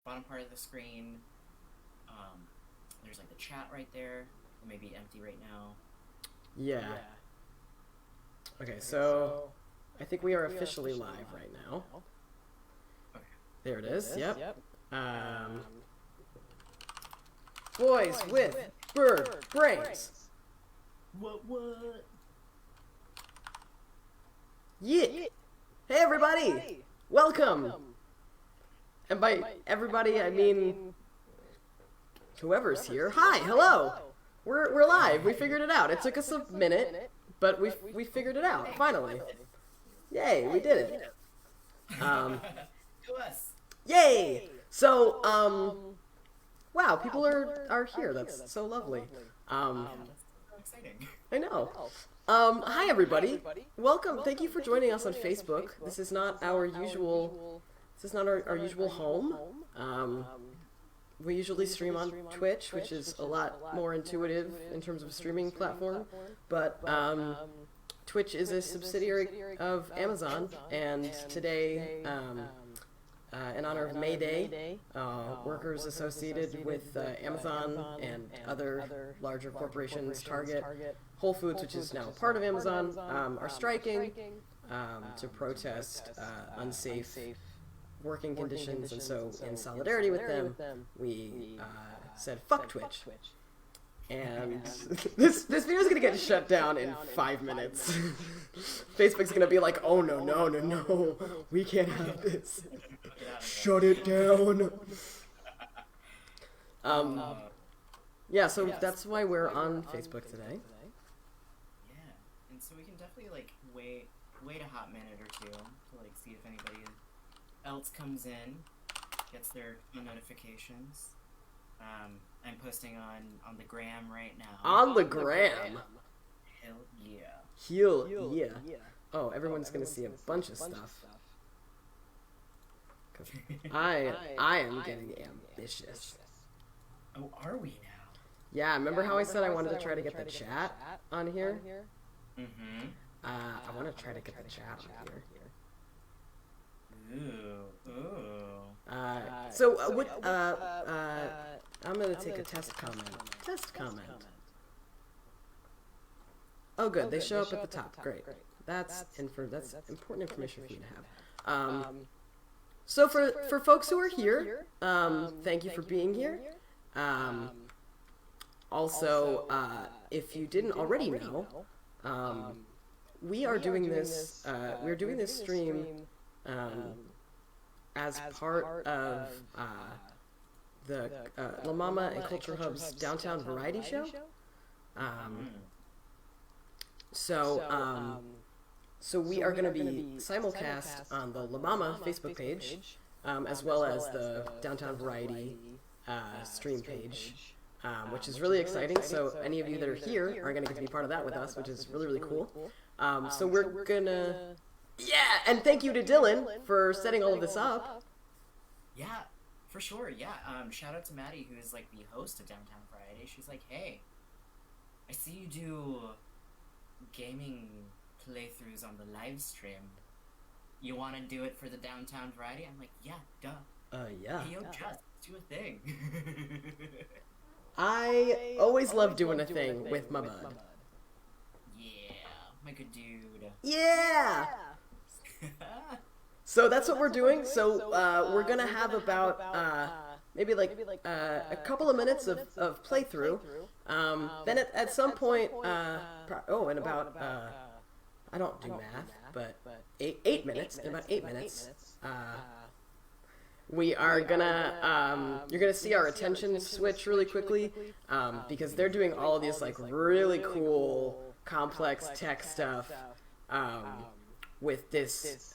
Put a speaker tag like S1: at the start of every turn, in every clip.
S1: bottom part of the screen, there's like the chat right there. It may be empty right now.
S2: Yeah. Okay, so I think we are officially live right now.
S1: Okay.
S2: There it is. Yep. Boys with bird brains.
S1: What?
S2: Yeah. Hey everybody. Welcome. And by everybody I mean whoever's here. Hi, hello. We're live. We figured it out. It took us a minute, but we figured it out finally. Yay, we did it.
S1: To us.
S2: Yay. So wow, people are here. That's so lovely.
S1: That's so exciting.
S2: I know. Hi everybody. Welcome. Thank you for joining us on Facebook. This is not our usual home. We usually stream on Twitch, which is a lot more intuitive in terms of streaming platform, but Twitch is a subsidiary of Amazon, and today, in honor of May Day, workers associated with Amazon and other larger corporations, Target, Whole Foods, which is now part of Amazon, are striking to protest unsafe working conditions, and so in solidarity with them, we said fuck Twitch. And this video is gonna get shut down in 5 minutes. Facebook's gonna be like, oh no, we can't have this. Shut it down. Yeah, so that's why we're on Facebook today.
S1: Yeah, and so we can definitely like wait a hot minute or two to like see if anybody else comes in, gets their notifications. I'm posting on the gram right now.
S2: On the gram?
S1: Hell yeah.
S2: Hell yeah. Oh, everyone's gonna see a bunch of stuff. Cause I am getting ambitious.
S1: Oh, are we now?
S2: Yeah, remember how I said I wanted to try to get the chat on here?
S1: Mm-hmm.
S2: I want to try to get the chat on here.
S1: Ooh.
S2: I'm gonna take a test comment. Oh, good. They show up at the top. Great. That's important information for you to have. So for folks who are here, thank you for being here. Also, if you didn't already know, we are doing this. We're doing this stream as part of the La Mama and Culture Hub's Downtown Variety Show. So we are going to be simulcast on the La Mama Facebook page, as well as the Downtown Variety stream page, which is really exciting. So any of you that are here are going to get to be part of that with us, which is really, really cool. So we're going to... Yeah, and thank you to Dillon for setting all of this up.
S1: Yeah, for sure, yeah. Shout out to Maddie, who is, like, the host of Downtown Friday. She's like, hey, I see you do gaming playthroughs on the live stream. You want to do it for the Downtown Variety? I'm like, yeah, duh.
S2: Yeah.
S1: Hey, yo, just do a thing.
S2: I always love doing a thing with my bud.
S1: Yeah, my good dude.
S2: Yeah! So that's what we're doing. So we're gonna have about maybe like a couple of minutes of playthrough. Then at some point, in about I don't do math, but 8 minutes. In about 8 minutes, we are gonna you're gonna see our attention switch really quickly because they're doing all of these like really cool, complex tech stuff. With this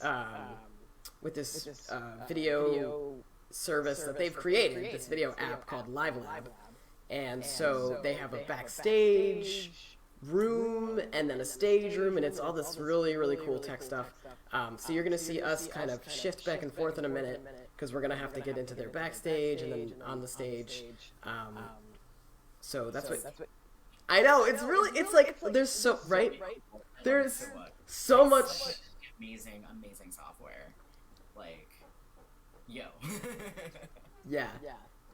S2: video service that they've created, this video app called LiveLab, and so they have a backstage room and then a stage room, and it's all this really, really cool tech stuff. So you're gonna see us kind of shift back and forth in a minute because we're gonna have to get into their backstage and then on the stage. So that's what I know. It's really, it's like there's so there's so much.
S1: Amazing software. Like, yo.
S2: Yeah.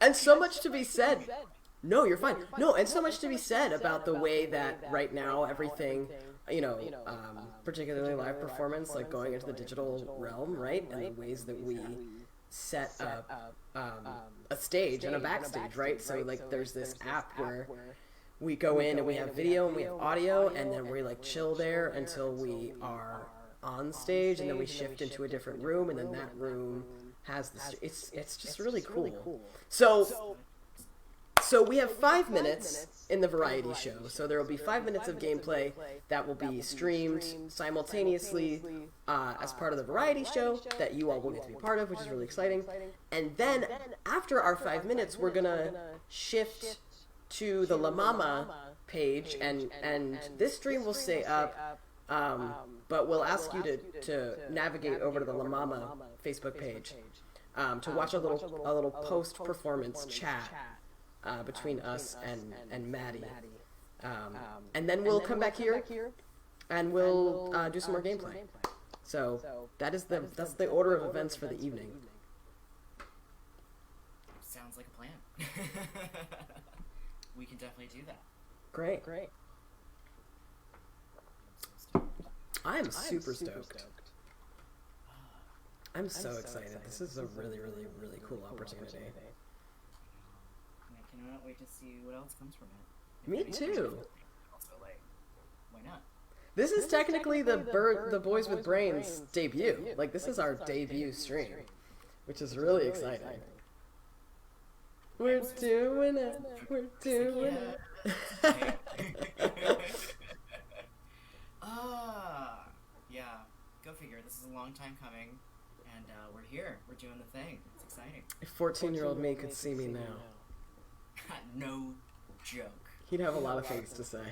S2: And so much to be said. No, you're fine. No, and so much to be said about the way that right now everything, particularly live performance, like going into the digital realm, right? And the ways that we set up a stage and a backstage, right? So like there's this app where we go in and we have video and we have audio, and then we like chill there until we are on stage, and then we shift into a different room, and then that room has the it's just really cool. So we have 5 minutes in the variety show. So there will be 5 minutes of gameplay that will be streamed simultaneously as part of the variety show that you all will get to be part of, which is really exciting. And then after our 5 minutes, we're gonna shift to the La Mama page, and this stream will stay up, but we'll ask you to navigate over to the La Mama Facebook page to watch a little post-performance chat between us and Maddie, and then we'll come back here and we'll do some more gameplay. So that's the order of events for the evening.
S1: Sounds like a plan. We can definitely do that.
S2: Great. I'm super stoked. I'm so excited. This is a really cool opportunity.
S1: I cannot wait to see what else comes from it.
S2: Me too.
S1: Also, like, why not?
S2: This is technically the Boys with Brains debut. Like, this is our debut stream, which is really exciting. We're doing it. We're doing it.
S1: Yeah. Go figure. This is a long time coming, and we're here. We're doing the thing. It's exciting.
S2: If 14-year-old me could see me now.
S1: No joke.
S2: He'd have a lot of things to say.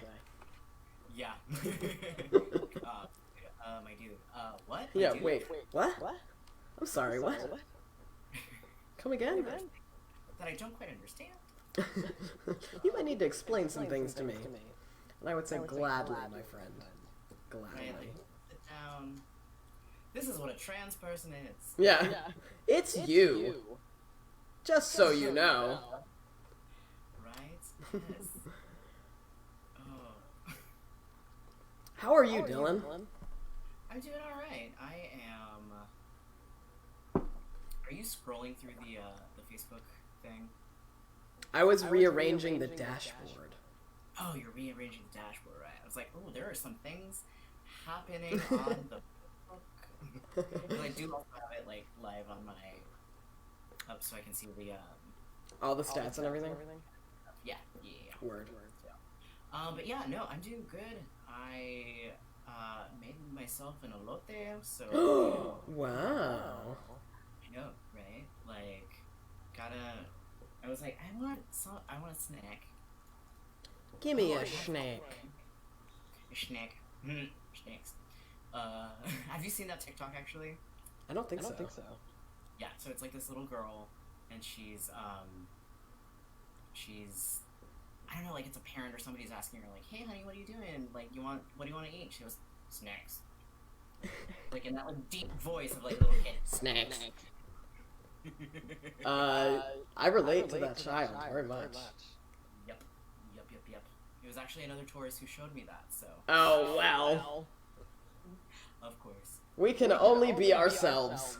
S1: Yeah. My dude. What?
S2: Yeah,
S1: dude?
S2: wait. What? I'm sorry, what? Come again?
S1: That I don't quite understand.
S2: You might need to explain some things to me. And I would say gladly, my friend. Gladly.
S1: Right, like, sit down. This is what a trans person is.
S2: Yeah. It's you. Just so you know.
S1: Right? Yes. Oh.
S2: How are you, Dylan?
S1: I'm doing alright. I am... Are you scrolling through the Facebook thing?
S2: I was rearranging the dashboard.
S1: Oh, you're rearranging the dashboard, right? I was like, oh, there are some things happening on the book. And I do also have it like live on my up so I can see the
S2: all the stats and everything.
S1: Yeah.
S2: Word.
S1: Yeah. But yeah, no, I'm doing good. I made myself an elote, so
S2: wow.
S1: I know, right? Like, I was like, I want a snack.
S2: Give me a snack.
S1: A snack. Snacks. Have you seen that TikTok actually?
S2: I don't think so.
S1: Yeah, so it's like this little girl, and she's I don't know, like it's a parent or somebody's asking her like, hey honey, what are you doing? Like, what do you want to eat? She goes, snacks. Like in that like deep voice of like little kid.
S2: Snacks. I relate to that child very much.
S1: Yep. It was actually another tourist who showed me that, so.
S2: Oh, well.
S1: Of course.
S2: We can only be ourselves.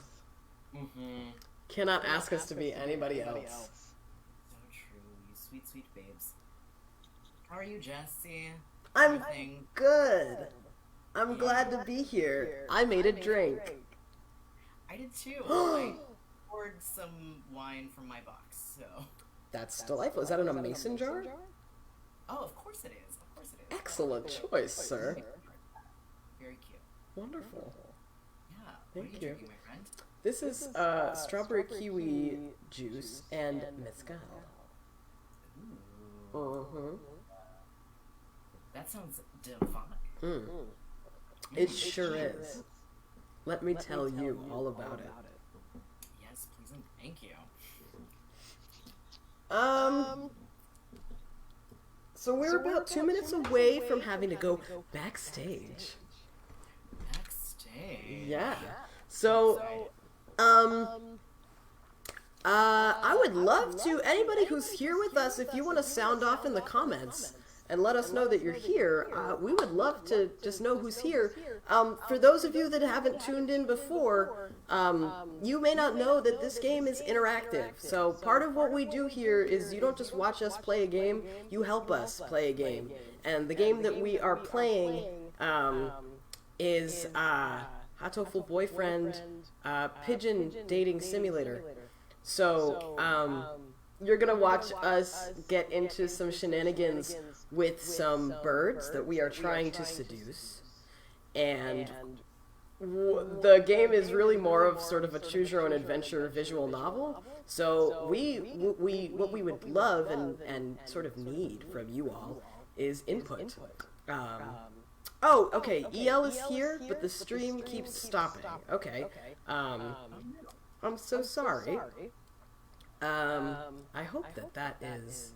S1: Mm-hmm.
S2: Cannot ask us to be anybody else.
S1: So true, you sweet, sweet babes. How are you, Jesse?
S2: I'm good. I'm glad to be here. I made a drink.
S1: I did too. I poured some wine from my box, so.
S2: That's delightful. Is that in a mason jar?
S1: Oh, of course it is.
S2: Excellent choice, sir.
S1: Very cute.
S2: Wonderful.
S1: Yeah.
S2: Thank you.
S1: Drinking, my friend?
S2: This is strawberry kiwi juice and mezcal.
S1: Ooh. That sounds divine.
S2: It sure is. Let me tell you all about it.
S1: Yes, please and thank you.
S2: So we're about 2 minutes away from having to go backstage.
S1: Backstage?
S2: Yeah. So, I would love to. Anybody who's here with us, if you want to sound off in the comments and let us know that you're here, we would love to just know who's here. For those of you that haven't tuned in before, you may not know that this game is interactive. So part of what we do here is you don't just watch us play a game, you help us play a game. And the game that we are playing is Hatoful Boyfriend Pigeon Dating Simulator. So, you're gonna watch us get into some shenanigans with some birds that we are trying to seduce. And the game is really more of sort of a choose-your-own-adventure visual novel. So what we would love and sort of need from you all is input. Oh, okay, EL is here, but the stream keeps stopping. Okay. I'm so sorry. I hope that is...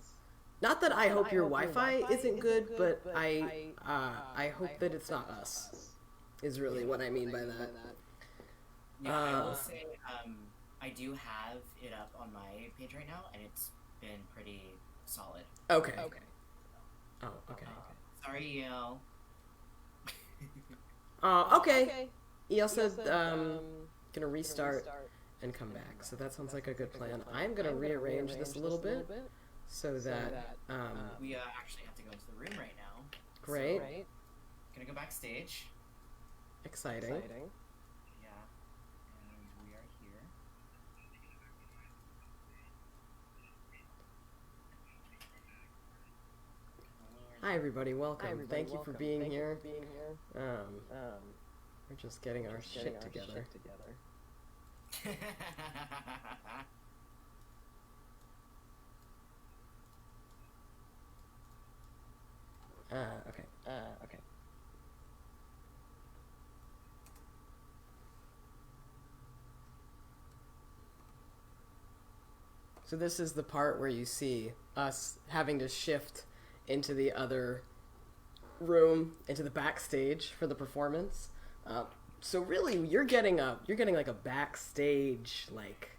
S2: Not that I hope your Wi-Fi isn't good, but I hope that it's not us, is really what I mean by that.
S1: Yeah, I will say, I do have it up on my page right now, and it's been pretty solid.
S2: Okay. Oh, okay.
S1: Sorry, EL.
S2: Okay. EL said, gonna restart and come back. So that sounds like a good plan. I'm gonna rearrange this a little bit so that
S1: we actually have to go into the room right now.
S2: Great.
S1: So, gonna go backstage.
S2: Exciting.
S1: Yeah. And we are here.
S2: Hi everybody, welcome. Thank you for being here. We're just getting our shit together. Okay. So this is the part where you see us having to shift into the other room, into the backstage for the performance. So really, you're getting like a backstage, like,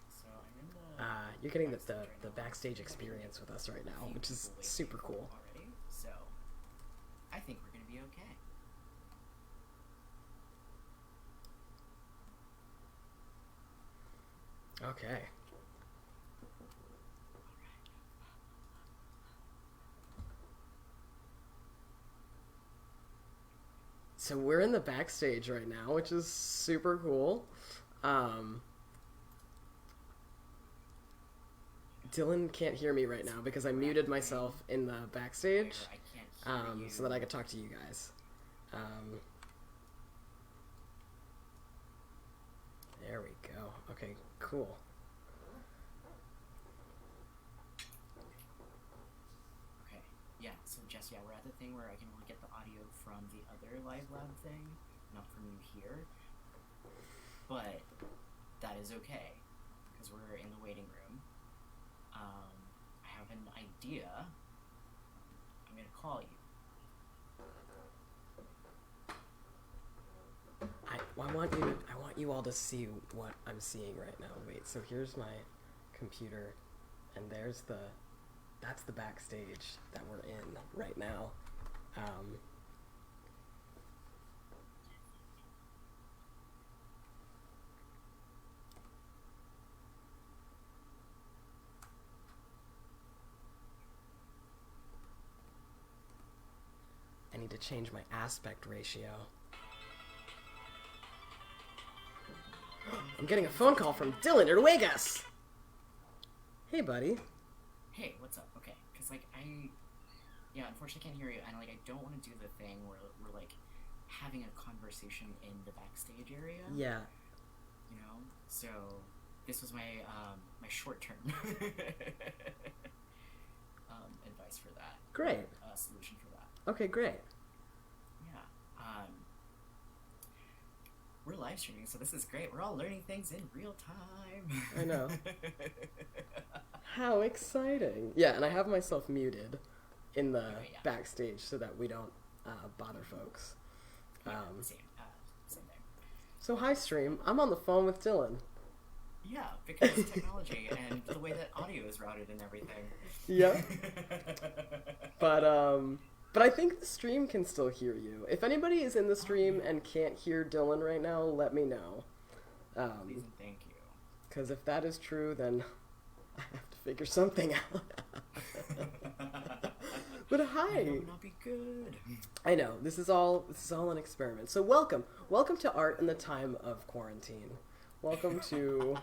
S2: you're getting the backstage experience with us right now, which is super cool.
S1: Already, so I think we're gonna be okay.
S2: Okay. So we're in the backstage right now, which is super cool. Dylan can't hear me right now because I muted myself in the backstage, so that I could talk to you guys. There we go. Okay, cool.
S1: Okay, yeah, so Jess, yeah, we're at the thing where I can only get the audio from the other live lab thing, not from you here. But that is okay, because we're in the waiting room. I have an idea. I'm gonna call you.
S2: I want you all to see what I'm seeing right now. Wait, so here's my computer, and that's the backstage that we're in right now. I need to change my aspect ratio. I'm getting a phone call from Dylan Erwegas. Hey, buddy.
S1: Hey, what's up? Okay, because, like, unfortunately can't hear you, and, like, I don't want to do the thing where we're, like, having a conversation in the backstage area.
S2: Yeah.
S1: You know? So, this was my, my short-term advice for that.
S2: Great.
S1: Solution for that.
S2: Okay, great.
S1: Yeah. We're live streaming, so this is great. We're all learning things in real time.
S2: I know. How exciting. Yeah, and I have myself muted in the backstage so that we don't bother folks.
S1: Same thing.
S2: So hi, stream. I'm on the phone with Dylan.
S1: Yeah, because technology and the way that audio is routed and everything.
S2: Yeah. But I think the stream can still hear you. If anybody is in the stream and can't hear Dillon right now, let me know.
S1: Please and thank you.
S2: Because if that is true, then I have to figure something out. But hi.
S1: That would not be good.
S2: I know, this is all an experiment. So welcome to Art in the Time of Quarantine. Welcome to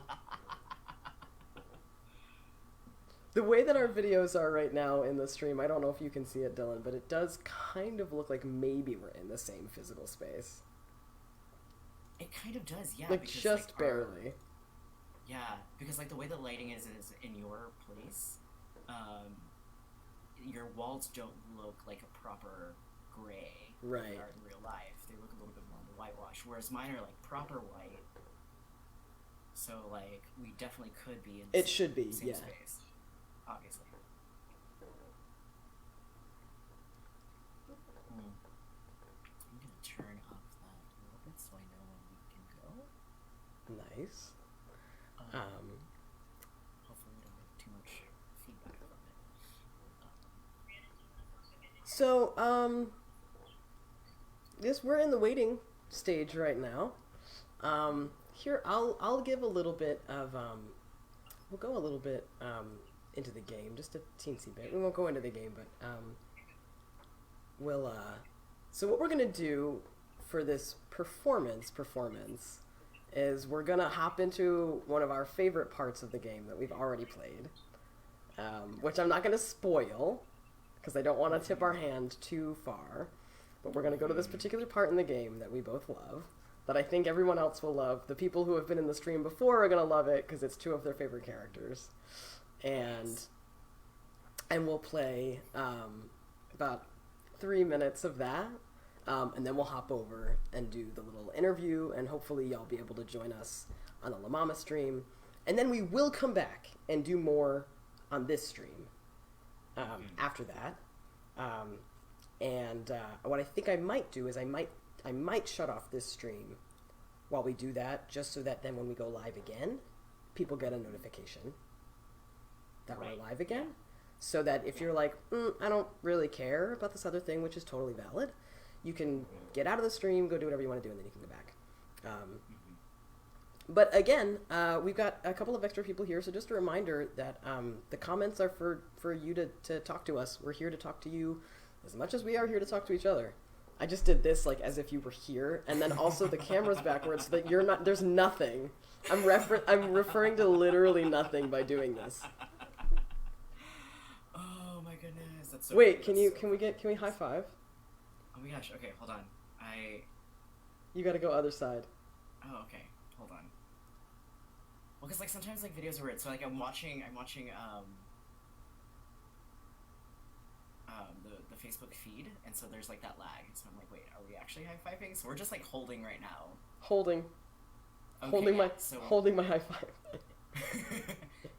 S2: the way that our videos are right now in the stream. I don't know if you can see it, Dillon, but it does kind of look like maybe we're in the same physical space.
S1: It kind of does, yeah.
S2: Like
S1: because,
S2: just barely.
S1: Yeah, because like the way the lighting is in your place, your walls don't look like a proper gray
S2: right.
S1: like they are in real life. They look a little bit more whitewash, whereas mine are like proper white. So like we definitely could be in the same space, obviously. I'm gonna turn up that a little bit so I know when we can go.
S2: Nice.
S1: Hopefully we don't get too much feedback from it.
S2: So, yes, we're in the waiting stage right now. Here, I'll give a little bit of, we'll go a little bit, into the game, just a teensy bit. We won't go into the game, but, we'll, so what we're gonna do for this performance is we're gonna hop into one of our favorite parts of the game that we've already played, which I'm not gonna spoil, because I don't want to tip our hand too far, but we're gonna go to this particular part in the game that we both love, that I think everyone else will love. The people who have been in the stream before are gonna love it, because it's two of their favorite characters, and we'll play, about 3 minutes of that, and then we'll hop over and do the little interview, and hopefully y'all be able to join us on the La Mama stream. And then we will come back and do more on this stream after that. And what I think I might do is I might shut off this stream while we do that, just so that then when we go live again, people get a notification that we're live again. So that if you're like, I don't really care about this other thing, which is totally valid, you can get out of the stream, go do whatever you want to do, and then you can go back. But again, we've got a couple of extra people here, so just a reminder that the comments are for you to talk to us. We're here to talk to you as much as we are here to talk to each other. I just did this like as if you were here, and then also the camera's backwards so that you're not. There's nothing. I'm referring to literally nothing by doing this.
S1: Oh my goodness, that's so.
S2: Wait,
S1: good.
S2: can we high five?
S1: Oh my gosh. Okay, hold on.
S2: You got to go other side.
S1: Oh, okay. Hold on. Well, because like sometimes like videos are weird. So like I'm watching the Facebook feed, and so there's like that lag. So I'm like, wait, are we actually high-fiving? So we're just like holding right now.
S2: Holding.
S1: Okay,
S2: Holding my high five.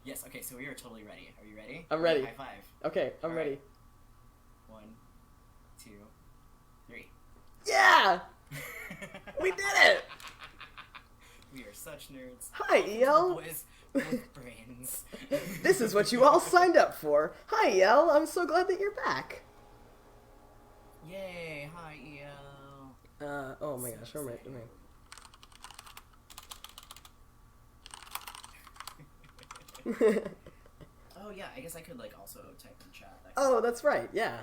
S1: Yes. Okay. So we are totally ready. Are you ready?
S2: I'm ready.
S1: High five.
S2: Okay, I'm ready.
S1: 1, 2, 3.
S2: Yeah! We did it!
S1: We are such nerds.
S2: Hi, EL.
S1: Boys with brains.
S2: This is what you all signed up for. Hi, EL. I'm so glad that you're back.
S1: Yay! Hi, EL.
S2: Oh my gosh, I'm right.
S1: Oh yeah, I guess I could like also type in chat.
S2: Oh, that's right. Yeah.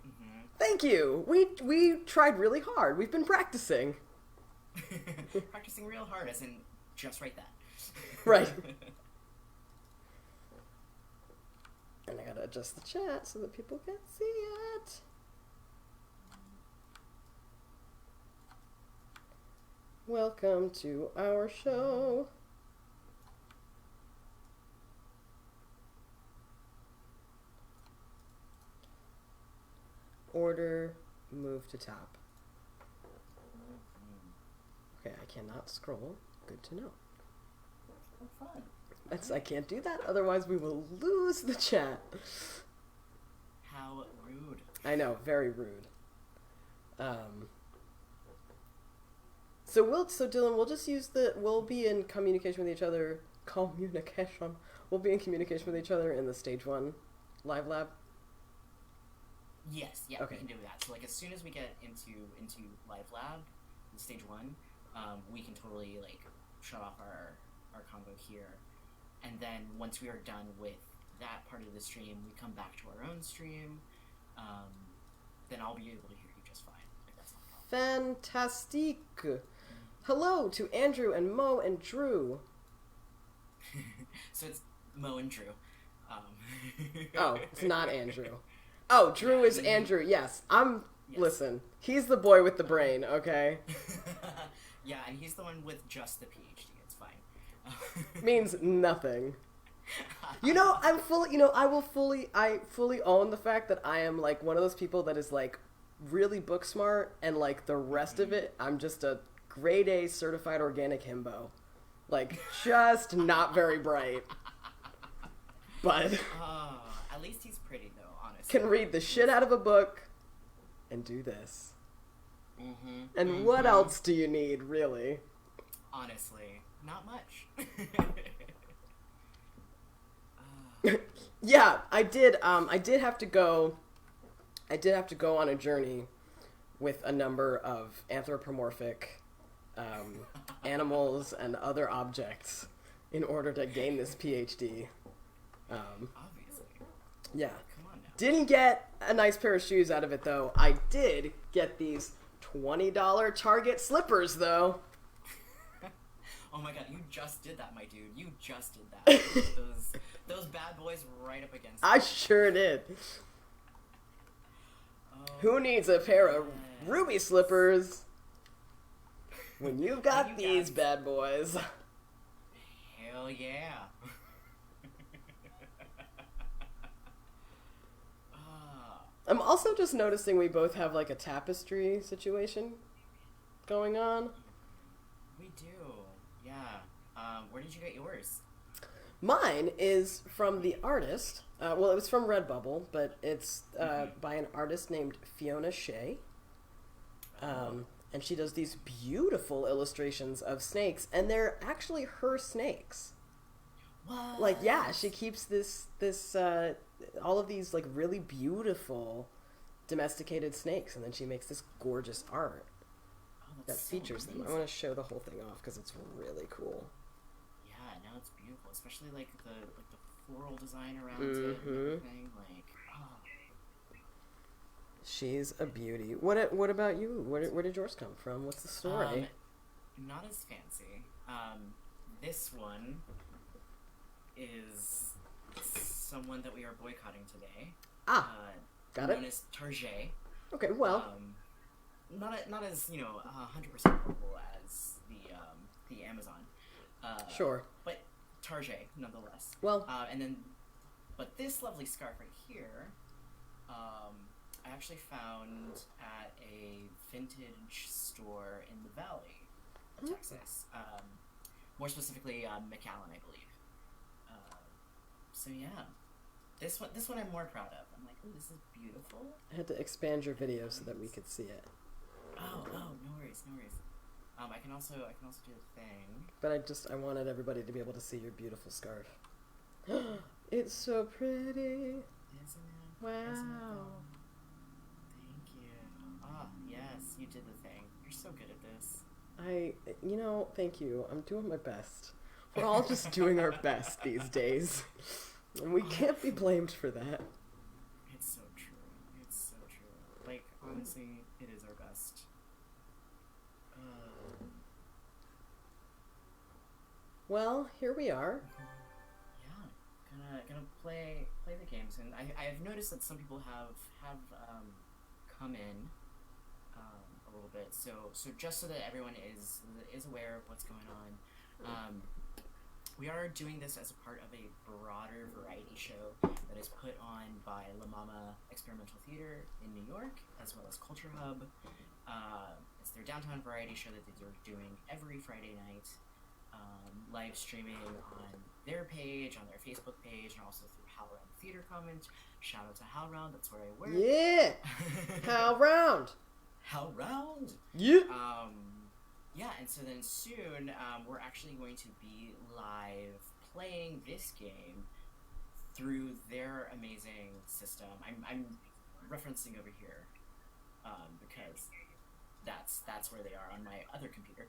S1: Mm-hmm.
S2: Thank you. We tried really hard. We've been practicing.
S1: Practicing real hard, as in just write that.
S2: Right. And I gotta adjust the chat so that people can see it. Welcome to our show. Order, move to top. Okay, I cannot scroll. Good to know.
S1: Oh, fun.
S2: I can't do that, otherwise we will lose the chat.
S1: How rude.
S2: I know, very rude. So Dylan, we'll just use we'll be in communication with each other communication. We'll be in communication with each other in the stage 1 live lab.
S1: Yes, yeah,
S2: Okay.
S1: we can do that. So like as soon as we get into live lab, in stage 1, we can totally like shut off our convo here, and then once we are done with that part of the stream, we come back to our own stream. Then I'll be able to hear you just fine. Like that's not a problem.
S2: Fantastique. Hello to Andrew and Mo and Drew.
S1: So it's Mo and Drew.
S2: Oh, it's not Andrew. Oh, Drew is Andrew. Yes,
S1: Yes.
S2: Listen, he's the boy with the brain. Okay.
S1: Yeah, and he's the one with just the PhD. It's fine.
S2: Means nothing. You know, I fully own the fact that I am like one of those people that is like really book smart, and like the rest of it, I'm just a grade A certified organic himbo. Like, just not very bright. But
S1: at least he's pretty though, honestly.
S2: can read the shit out of a book and do this. And what else do you need, really?
S1: Honestly, not much.
S2: Yeah, I did have to go on a journey with a number of anthropomorphic animals and other objects in order to gain this PhD.
S1: Obviously.
S2: Yeah.
S1: Come on now.
S2: Didn't get a nice pair of shoes out of it, though. I did get these $20 Target slippers, though.
S1: Oh my god, you just did that, my dude. You just did that. those bad boys right up against
S2: I
S1: you.
S2: sure did.
S1: Oh,
S2: Who needs a pair of ruby slippers when you've got these bad boys?
S1: hell yeah.
S2: I'm also just noticing we both have like a tapestry situation going on.
S1: We do. Yeah. Where did you get yours?
S2: Mine is from the artist. Well, it was from Redbubble, but it's by an artist named Fiona Shea. And she does these beautiful illustrations of snakes, and they're actually her snakes.
S1: What?
S2: Like, yeah, she keeps this all of these like really beautiful domesticated snakes, and then she makes this gorgeous art that
S1: so
S2: features them. I want to show the whole thing off because it's really cool.
S1: Yeah, no, it's beautiful, especially like the floral design around it and everything. Like,
S2: She's a beauty. What about you? Where did yours come from? What's the story?
S1: Not as fancy. This one is someone that we are boycotting today.
S2: Got it.
S1: Known as Target.
S2: Okay, well,
S1: not as 100% purple as the Amazon.
S2: sure.
S1: But Target nonetheless.
S2: Well,
S1: but this lovely scarf right here, I actually found at a vintage store in the Valley, Texas. More specifically, McAllen, I believe. So yeah, this one I'm more proud of. I'm like, oh, this is beautiful.
S2: I had to expand your video so that we could see it.
S1: Oh, no worries. I can also do the thing.
S2: But I wanted everybody to be able to see your beautiful scarf. It's so pretty.
S1: Isn't it?
S2: Wow.
S1: Isn't it though? Thank you. Ah, yes, you did the thing. You're so good at this.
S2: Thank you. I'm doing my best. We're all just doing our best these days. And we can't be blamed for that.
S1: It's so true. Like, honestly, it is our best.
S2: Well, here we are.
S1: Yeah, gonna play the games, and I've noticed that some people have come in a little bit. So just so that everyone is aware of what's going on, we are doing this as a part of a broader variety show that is put on by La Mama Experimental Theater in New York, as well as Culture Hub. It's their downtown variety show that they're doing every Friday night, live streaming on their page, on their Facebook page, and also through HowlRound Theater Comments. Shout out to HowlRound, that's where I work.
S2: Yeah! HowlRound!
S1: HowlRound!
S2: Yeah!
S1: Yeah, and so then soon, we're actually going to be live playing this game through their amazing system. I'm referencing over here because that's where they are on my other computer.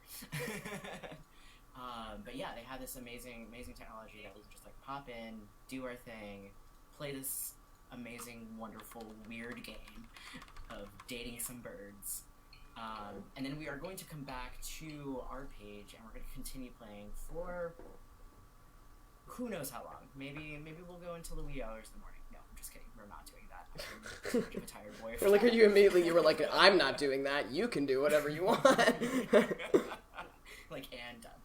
S1: But yeah, they have this amazing technology that we can just like pop in, do our thing, play this amazing, wonderful, weird game of dating some birds. And then we are going to come back to our page and we're going to continue playing for who knows how long. Maybe we'll go until the wee hours of the morning. No, I'm just kidding. We're not doing that. I'm a tired boy.
S2: Or look at you immediately. You were like, I'm not doing that. You can do whatever you want.
S1: Like, and done.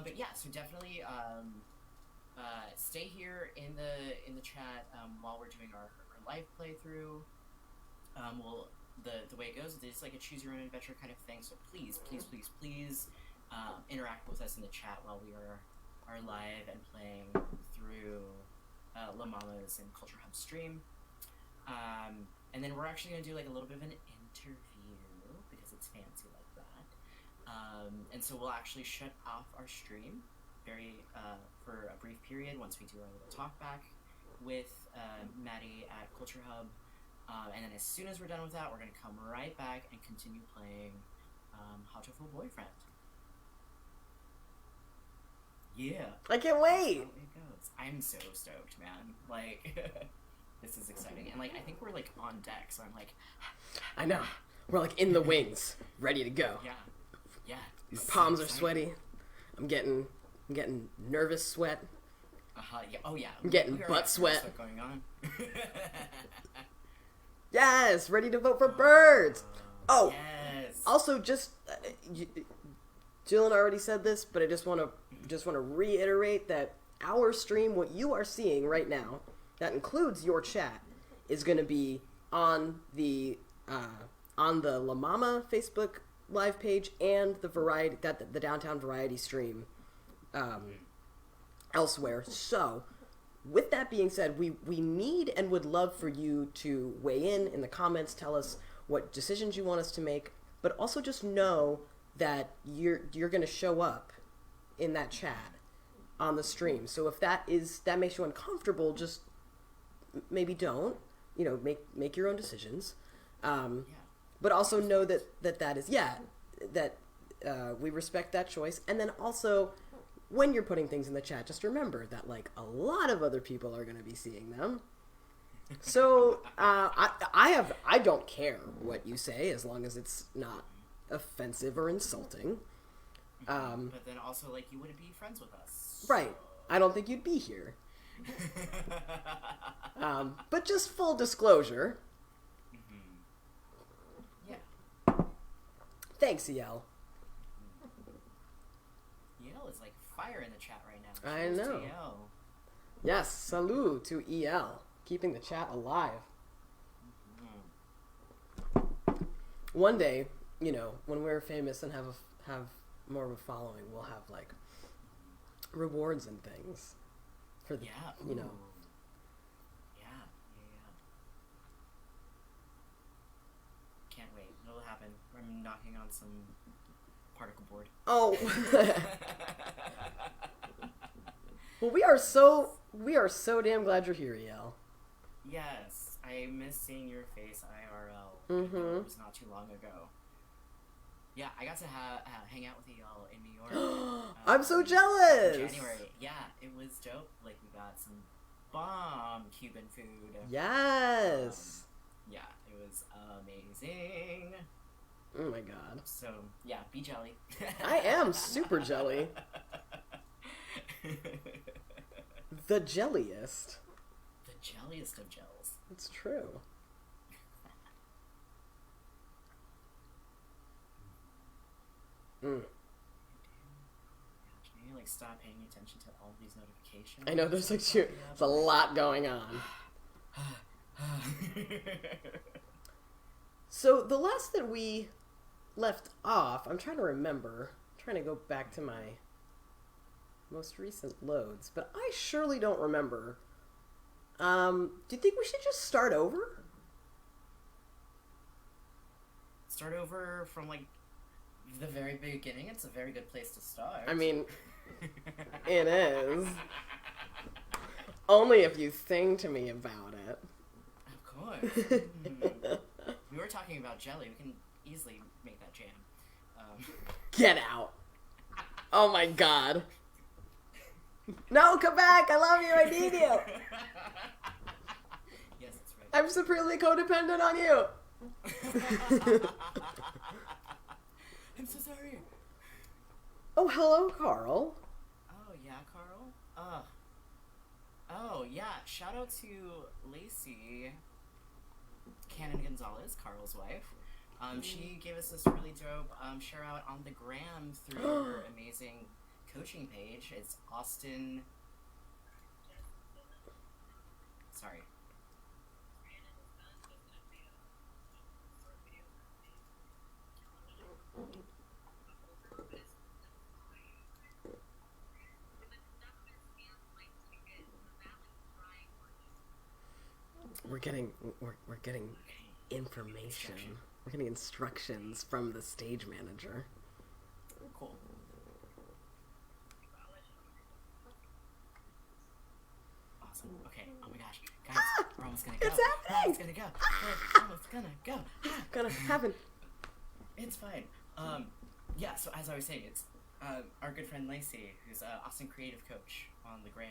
S1: But yeah, so definitely stay here in the chat while we're doing our live playthrough. The way it goes is it's like a choose your own adventure kind of thing. So please interact with us in the chat while we are live and playing through La Mama's and Culture Hub stream. And then we're actually going to do like a little bit of an interview because it's fancy like that. And so we'll actually shut off our stream for a brief period once we do our little talk back with Maddie at Culture Hub. And then as soon as we're done with that, we're going to come right back and continue playing Hatoful Boyfriend. Yeah.
S2: I can't wait.
S1: That's how it goes. I'm so stoked, man. Like, this is exciting. And, like, I think we're, like, on deck, so I'm like...
S2: I know. We're, like, in the wings, ready to go.
S1: Yeah. Yeah.
S2: My palms are sweaty. I'm getting nervous sweat.
S1: Yeah. Oh, yeah.
S2: I'm getting butt sweat.
S1: Going on.
S2: Yes, ready to vote for birds. Oh,
S1: yes.
S2: Also, just Dylan already said this, but I just want to reiterate that our stream, what you are seeing right now, that includes your chat, is going to be on the La Mama Facebook live page and the Downtown Variety stream elsewhere. So, with that being said, we need and would love for you to weigh in the comments, tell us what decisions you want us to make, but also just know that you're going to show up in that chat on the stream. So if that makes you uncomfortable, just maybe don't, make your own decisions. But also know that we respect that choice. And then also, when you're putting things in the chat, just remember that, like, a lot of other people are going to be seeing them. So, I don't care what you say as long as it's not offensive or insulting.
S1: But then also, like, you wouldn't be friends with us.
S2: Right. I don't think you'd be here. But just full disclosure.
S1: Yeah.
S2: Thanks, EL.
S1: EL is like fire in the chat right now.
S2: I know. Yes, salut to EL, keeping the chat alive. One day, when we're famous and have more of a following, we'll have like rewards and things for the,
S1: Yeah. Can't wait. It'll happen. I'm knocking on some particle board.
S2: Oh. Well, we are so damn glad you're here, EL.
S1: Yes, I miss seeing your face IRL.
S2: Mm-hmm.
S1: It was not too long ago. Yeah, I got to hang out with y'all in New York.
S2: I'm so jealous.
S1: In January. Yeah, it was dope. Like, we got some bomb Cuban food.
S2: Yes.
S1: Yeah, it was amazing.
S2: Oh my god.
S1: So, yeah, be jelly.
S2: I am super jelly. The jelliest.
S1: The jelliest of gels.
S2: It's true.
S1: Can you, like, stop paying attention to all these notifications?
S2: I know, there's a lot going on. So, the last that we left off, I'm trying to remember. I'm trying to go back to my most recent loads, but I surely don't remember. Do you think we should just start over?
S1: Start over from, like, the very beginning? It's a very good place to start.
S2: I mean, It is. Only if you sing to me about it.
S1: Of course. We were talking about jelly. We can easily make that jam.
S2: Get out. Oh my god. No, come back. I love you. I need you.
S1: Yes, that's right.
S2: I'm supremely codependent on you.
S1: I'm so sorry.
S2: Oh, hello, Carl.
S1: Oh, yeah, Carl? Oh, yeah. Shout out to Lacey Cannon Gonzalez, Carl's wife. She gave us this really dope share out on the gram through her amazing coaching page. It's Austin. Sorry.
S2: We're getting information. We're getting instructions from the stage manager.
S1: Cool. Awesome. Okay. Oh my gosh. Guys, we're almost gonna go.
S2: It's happening!
S1: We're almost gonna go. We're almost gonna go.
S2: Gonna happen.
S1: It's fine. Yeah, so as I was saying, it's our good friend Lacey, who's an Austin creative coach on the gram.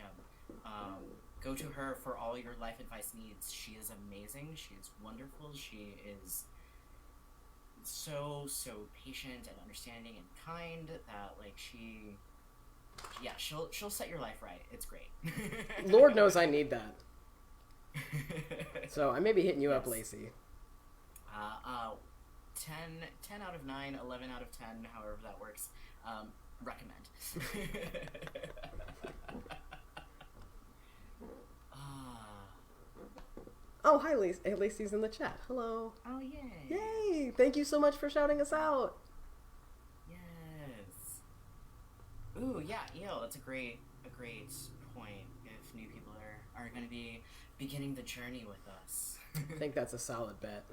S1: Go to her for all your life advice needs. She is amazing. She is wonderful. She is so patient and understanding and kind that like she'll set your life right. It's great.
S2: Lord knows I need that. So I may be hitting you up, Lacey.
S1: 10 out of 9, 11 out of 10, however that works. Recommend.
S2: Oh, hi, Lacey. Hey, Lacey's in the chat. Hello.
S1: Oh, yay.
S2: Yay. Thank you so much for shouting us out.
S1: Yes. Ooh, yeah, that's a great point. If new people are going to be beginning the journey with us.
S2: I think that's a solid bet.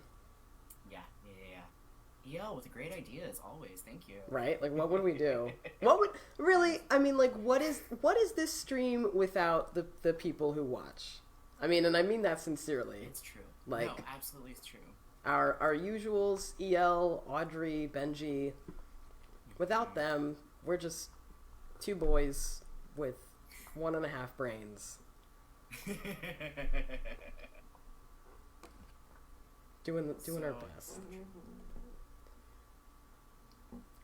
S1: Yeah. With great ideas, always. Thank you.
S2: Right? Like, what would we do? What would... Really, I mean, like, what is this stream without the people who watch? I mean, and I mean that sincerely.
S1: It's true.
S2: Like,
S1: no, absolutely it's true.
S2: Our usuals, EL, Audrey, Benji. Without them, we're just two boys with 1.5 brains. Doing our best.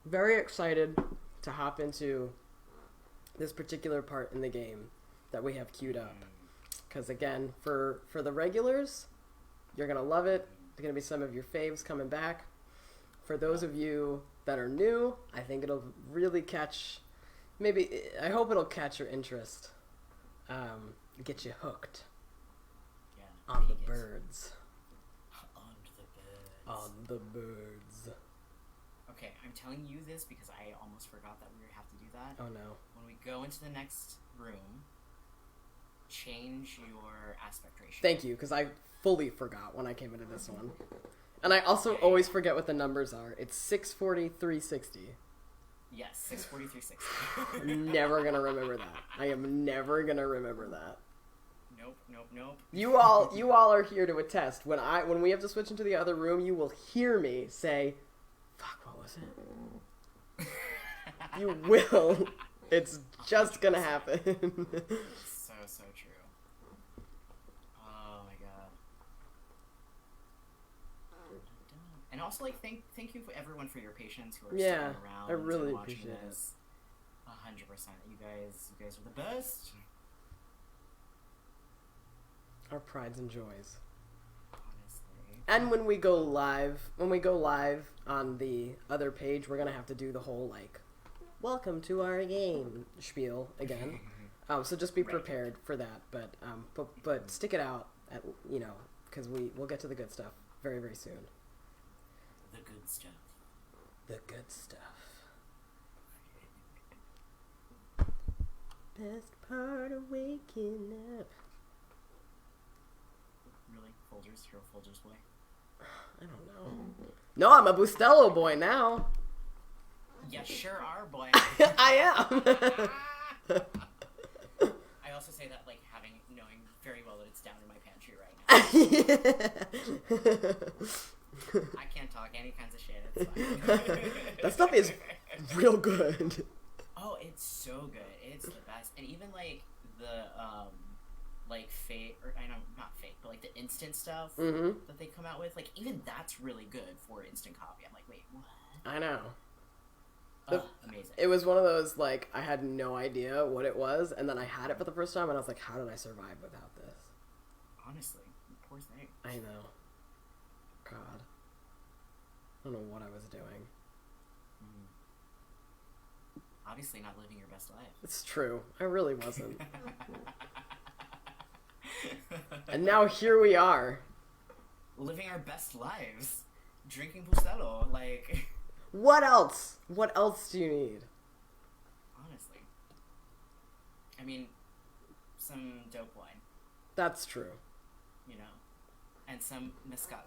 S2: Very excited to hop into this particular part in the game that we have queued up. Because again, for the regulars, you're going to love it. There's going to be some of your faves coming back. For those of you that are new, I think it'll really I hope it'll catch your interest. Get you hooked.
S1: Yeah,
S2: on the birds.
S1: On the birds. Okay, I'm telling you this because I almost forgot that we have to do that.
S2: Oh no.
S1: When we go into the next room, change your aspect ratio.
S2: Thank you, because I fully forgot when I came into this one. And I also always forget what the numbers are. It's 640, 360.
S1: Yes, 640, 360.
S2: I'm never going to remember that. I am never going to remember that.
S1: Nope.
S2: You all are here to attest. When we have to switch into the other room, you will hear me say, fuck, what was it? You will. It's just going to happen.
S1: So true. Oh my god. And also, like, thank you for everyone for your patience who are sticking around.
S2: I really
S1: and watching
S2: appreciate
S1: this. 100%. You guys are the best.
S2: Our prides and joys.
S1: Honestly.
S2: And when we go live on the other page, we're gonna have to do the whole like, welcome to our game spiel again. So just be prepared for that. But stick it out at because we'll get to the good stuff very, very soon.
S1: The good stuff.
S2: The good stuff. Best part of waking up.
S1: Really? Folgers? You're a Folgers boy?
S2: I don't know. No, I'm a Bustelo boy now.
S1: Yeah, sure are, boy.
S2: I am.
S1: I also say that like knowing very well that it's down in my pantry right now. I can't talk any kinds of shit. It's fine.
S2: That stuff is real good.
S1: Oh, it's so good. It's the best. And even like the like fake, or I know not fake, but like the instant stuff that they come out with, like even that's really good for instant coffee. I'm like, wait, what?
S2: I know.
S1: Amazing.
S2: It was one of those, like, I had no idea what it was, and then I had it for the first time, and I was like, how did I survive without this?
S1: Honestly, poor thing.
S2: I know. God. I don't know what I was doing.
S1: Obviously not living your best life.
S2: It's true. I really wasn't. And now here we are.
S1: Living our best lives. Drinking Bustelo. Like...
S2: What else? What else do you need?
S1: Honestly. I mean, some dope wine.
S2: That's true.
S1: You know. And some mezcal.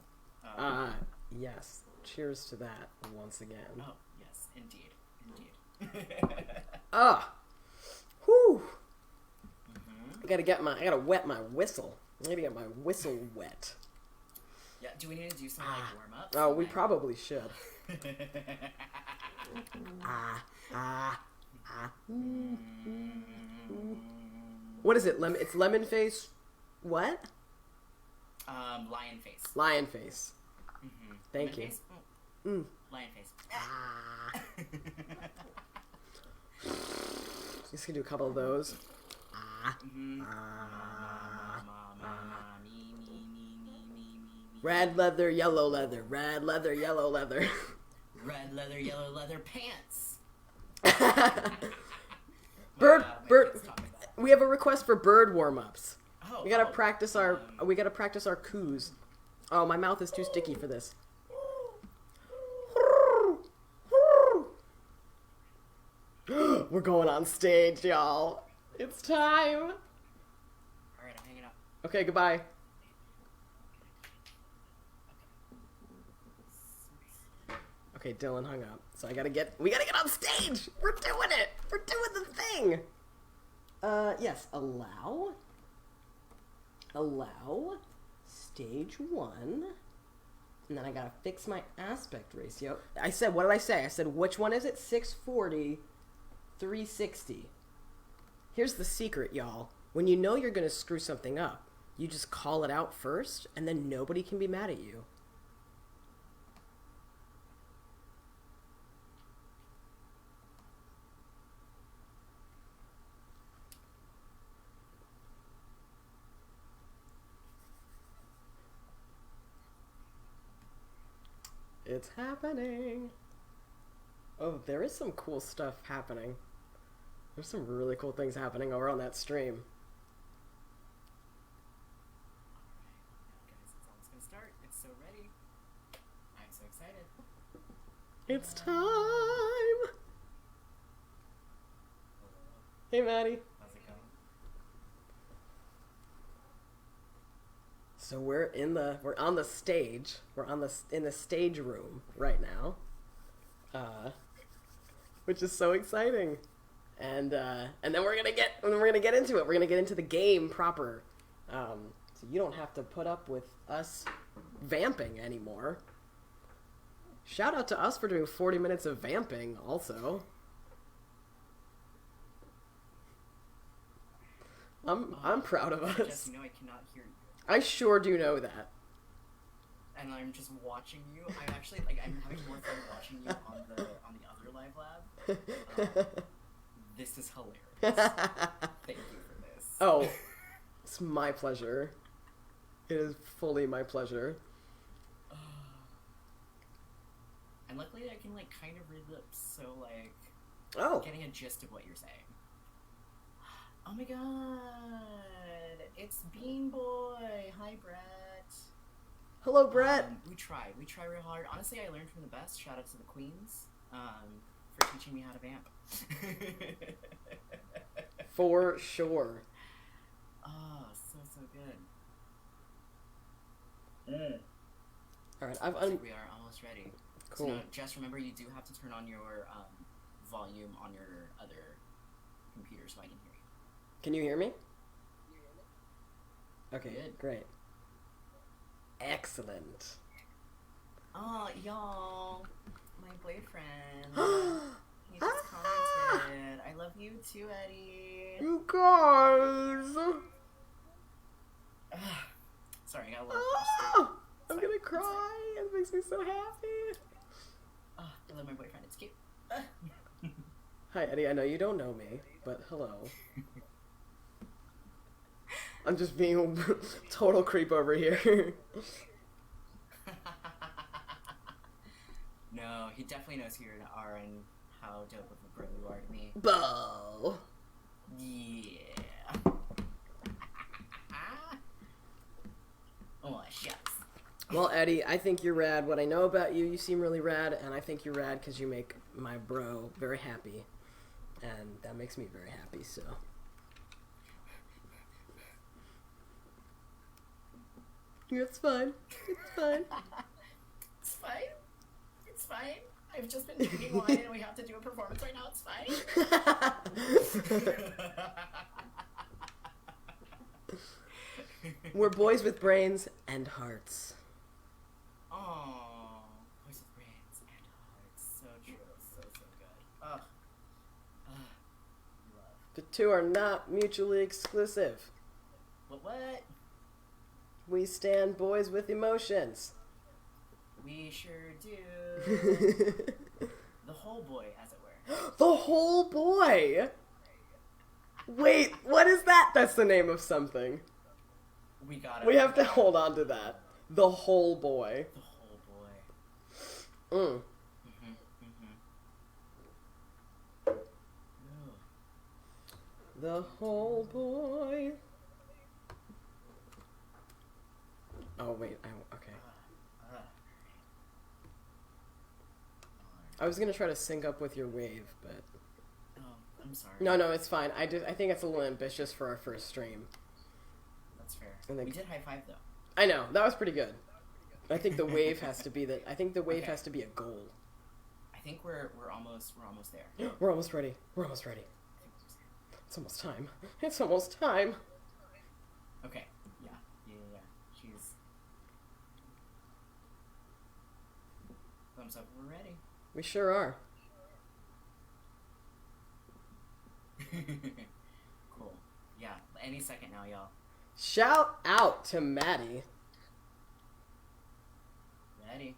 S2: Yes. Cheers to that once again.
S1: Oh, yes. Indeed.
S2: Whew. I gotta wet my whistle. I gotta get my whistle wet.
S1: Yeah, do we need to do some like warm-ups?
S2: Oh, we probably should. What is it? It's lemon face. What?
S1: Lion face.
S2: Lion face. Thank
S1: lemon
S2: you.
S1: Face? Lion face.
S2: Just gonna do a couple of those. Red leather, yellow leather. Red leather, yellow leather.
S1: Red leather, yellow leather pants.
S2: Bird. We have a request for bird warm-ups. We gotta practice our. We gotta practice our coos. Oh, my mouth is too sticky for this. We're going on stage, y'all. It's time.
S1: Alright, I'm hanging up.
S2: Okay, goodbye. Okay, Dylan hung up. So we gotta get on stage. We're doing it. We're doing the thing. Yes, allow. Stage 1. And then I gotta fix my aspect ratio. What did I say? I said, which one is it? 640, 360. Here's the secret, y'all. When you know you're gonna screw something up, you just call it out first, and then nobody can be mad at you. It's happening. Oh, there is some cool stuff happening. There's some really cool things happening over on that stream.
S1: Guys, it's almost gonna start. It's so ready. I'm so excited.
S2: It's time. Hey, Maddie.
S1: How's it going?
S2: So we're on the stage. We're in the stage room right now, which is so exciting. And then we're gonna get into it. We're gonna get into the game proper. So you don't have to put up with us vamping anymore. Shout out to us for doing 40 minutes of vamping also. I'm proud of us.
S1: Jess, you know I cannot hear you.
S2: I sure do know that.
S1: And I'm just watching you. I'm actually I'm having more fun watching you on the other live lab. This is hilarious. Thank you for this.
S2: Oh, it's my pleasure. It is fully my pleasure.
S1: And luckily I can kind of read lips, so
S2: Oh.
S1: getting a gist of what you're saying. Oh my god! It's Bean Boy! Hi, Brett.
S2: Hello, Brett.
S1: We try real hard. Honestly, I learned from the best. Shout out to the queens for teaching me how to vamp.
S2: For sure.
S1: Oh, so good.
S2: All right,
S1: I think we are almost ready.
S2: Cool.
S1: So now, Jess, remember you do have to turn on your volume on your other computer so I can hear you.
S2: Can you hear me? Okay,
S1: Good.
S2: great. Excellent.
S1: Oh, y'all. My boyfriend. He just commented. I love you too, Eddie.
S2: You guys.
S1: Sorry, I got a little pushed.
S2: I'm gonna cry. It makes me so happy.
S1: Oh, I love my boyfriend. It's cute.
S2: Hi, Eddie. I know you don't know me, but hello. I'm just being a total creep over here.
S1: No, he definitely knows who you are and how dope of a bro you are to me.
S2: Bo.
S1: Yeah. Oh, shucks.
S2: Well, Eddie, I think you're rad. What I know about you, you seem really rad, and I think you're rad because you make my bro very happy. And that makes me very happy, so... It's fine. It's fine.
S1: It's fine. It's fine. I've just been drinking wine and we have to do a performance right now. It's fine.
S2: We're boys with brains and hearts.
S1: Oh, boys with brains and hearts. So true. So good. Ugh. Love.
S2: The two are not mutually exclusive.
S1: What?
S2: We stand boys with emotions.
S1: We sure do. The whole boy, as it were.
S2: The whole boy! Wait, what is that? That's the name of something.
S1: We got it.
S2: We have to hold on to that. The whole boy.
S1: The whole boy.
S2: The whole boy. Oh, wait. Okay. I was going to try to sync up with your wave, but...
S1: Oh, I'm sorry.
S2: No, it's fine. I think it's a little ambitious for our first stream.
S1: That's fair.
S2: And
S1: We did high five, though.
S2: I know. That was pretty good. I think the wave has to be I think the wave has to be a goal.
S1: I think we're almost there.
S2: We're almost ready. It's almost time. It's almost time.
S1: Okay. Yeah. She's... Thumbs up. We're ready.
S2: We sure are.
S1: Cool. Yeah. Any second now, y'all.
S2: Shout out to Maddie.
S1: Ready?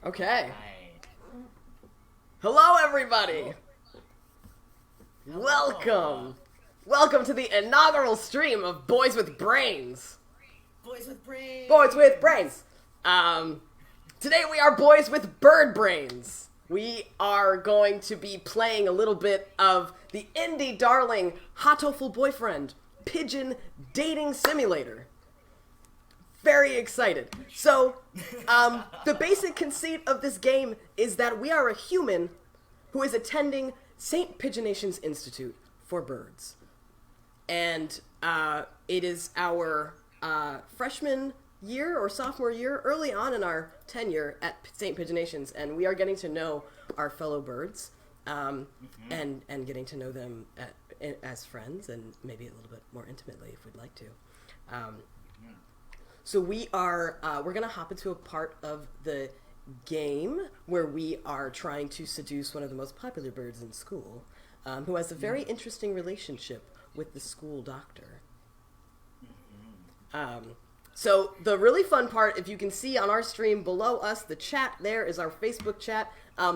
S2: Okay.
S1: Right.
S2: Hello, everybody. Welcome. Welcome to the inaugural stream of Boys with Brains.
S1: Boys with brains.
S2: Boys with Brains. Today we are boys with bird brains. We are going to be playing a little bit of the indie darling hatoful boyfriend pigeon dating simulator. Very excited. So, the basic conceit of this game is that we are a human who is attending St. Pigeonation's Institute for Birds. And it is our freshman year or sophomore year, early on in our tenure at St. Pigeonation's, and we are getting to know our fellow birds and getting to know them as friends and maybe a little bit more intimately if we'd like to. So we're going to hop into a part of the game where we are trying to seduce one of the most popular birds in school, who has a very interesting relationship with the school doctor. So the really fun part, if you can see on our stream below us, the chat there is our Facebook chat.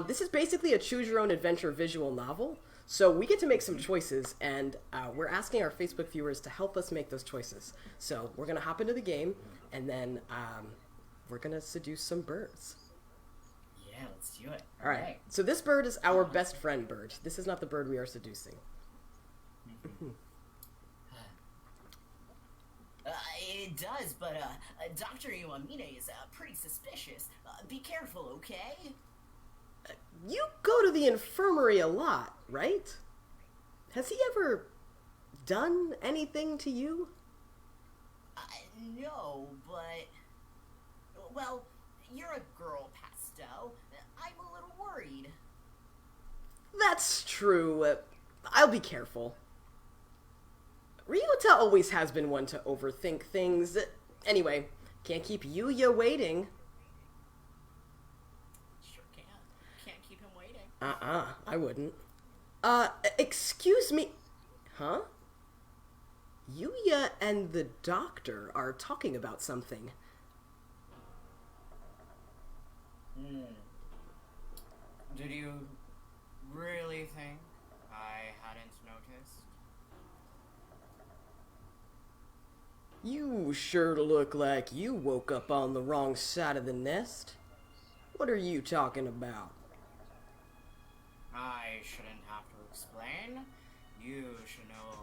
S2: This is basically a choose-your-own-adventure visual novel. So we get to make some choices, and we're asking our Facebook viewers to help us make those choices. So we're going to hop into the game, and then we're going to seduce some birds.
S1: Yeah, let's do it.
S2: All right. So this bird is our best friend bird. This is not the bird we are seducing.
S1: It does, but Dr. Iwamine is pretty suspicious. Be careful, okay?
S2: You go to the infirmary a lot, right? Has he ever done anything to you?
S1: No, but... Well, you're a girl, Pastel. I'm a little worried.
S2: That's true. I'll be careful. Ryota always has been one to overthink things. Anyway, can't keep Yuya waiting.
S1: Sure can. Can't keep him waiting.
S2: I wouldn't. Excuse me. Huh? Yuya and the doctor are talking about something.
S1: Did you really think I hadn't noticed?
S2: You sure look like you woke up on the wrong side of the nest. What are you talking about?
S1: I shouldn't have to explain. You should know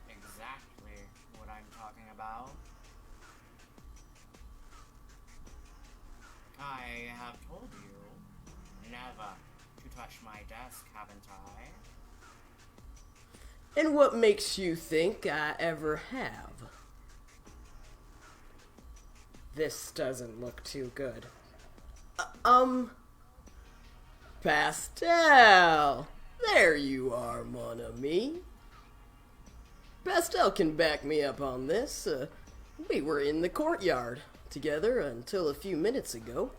S1: exactly what I'm talking about. I have told you never to touch my desk, haven't I?
S2: And what makes you think I ever have? This doesn't look too good. Pastel! There you are, mon ami. Pastel can back me up on this. We were in the courtyard together until a few minutes ago.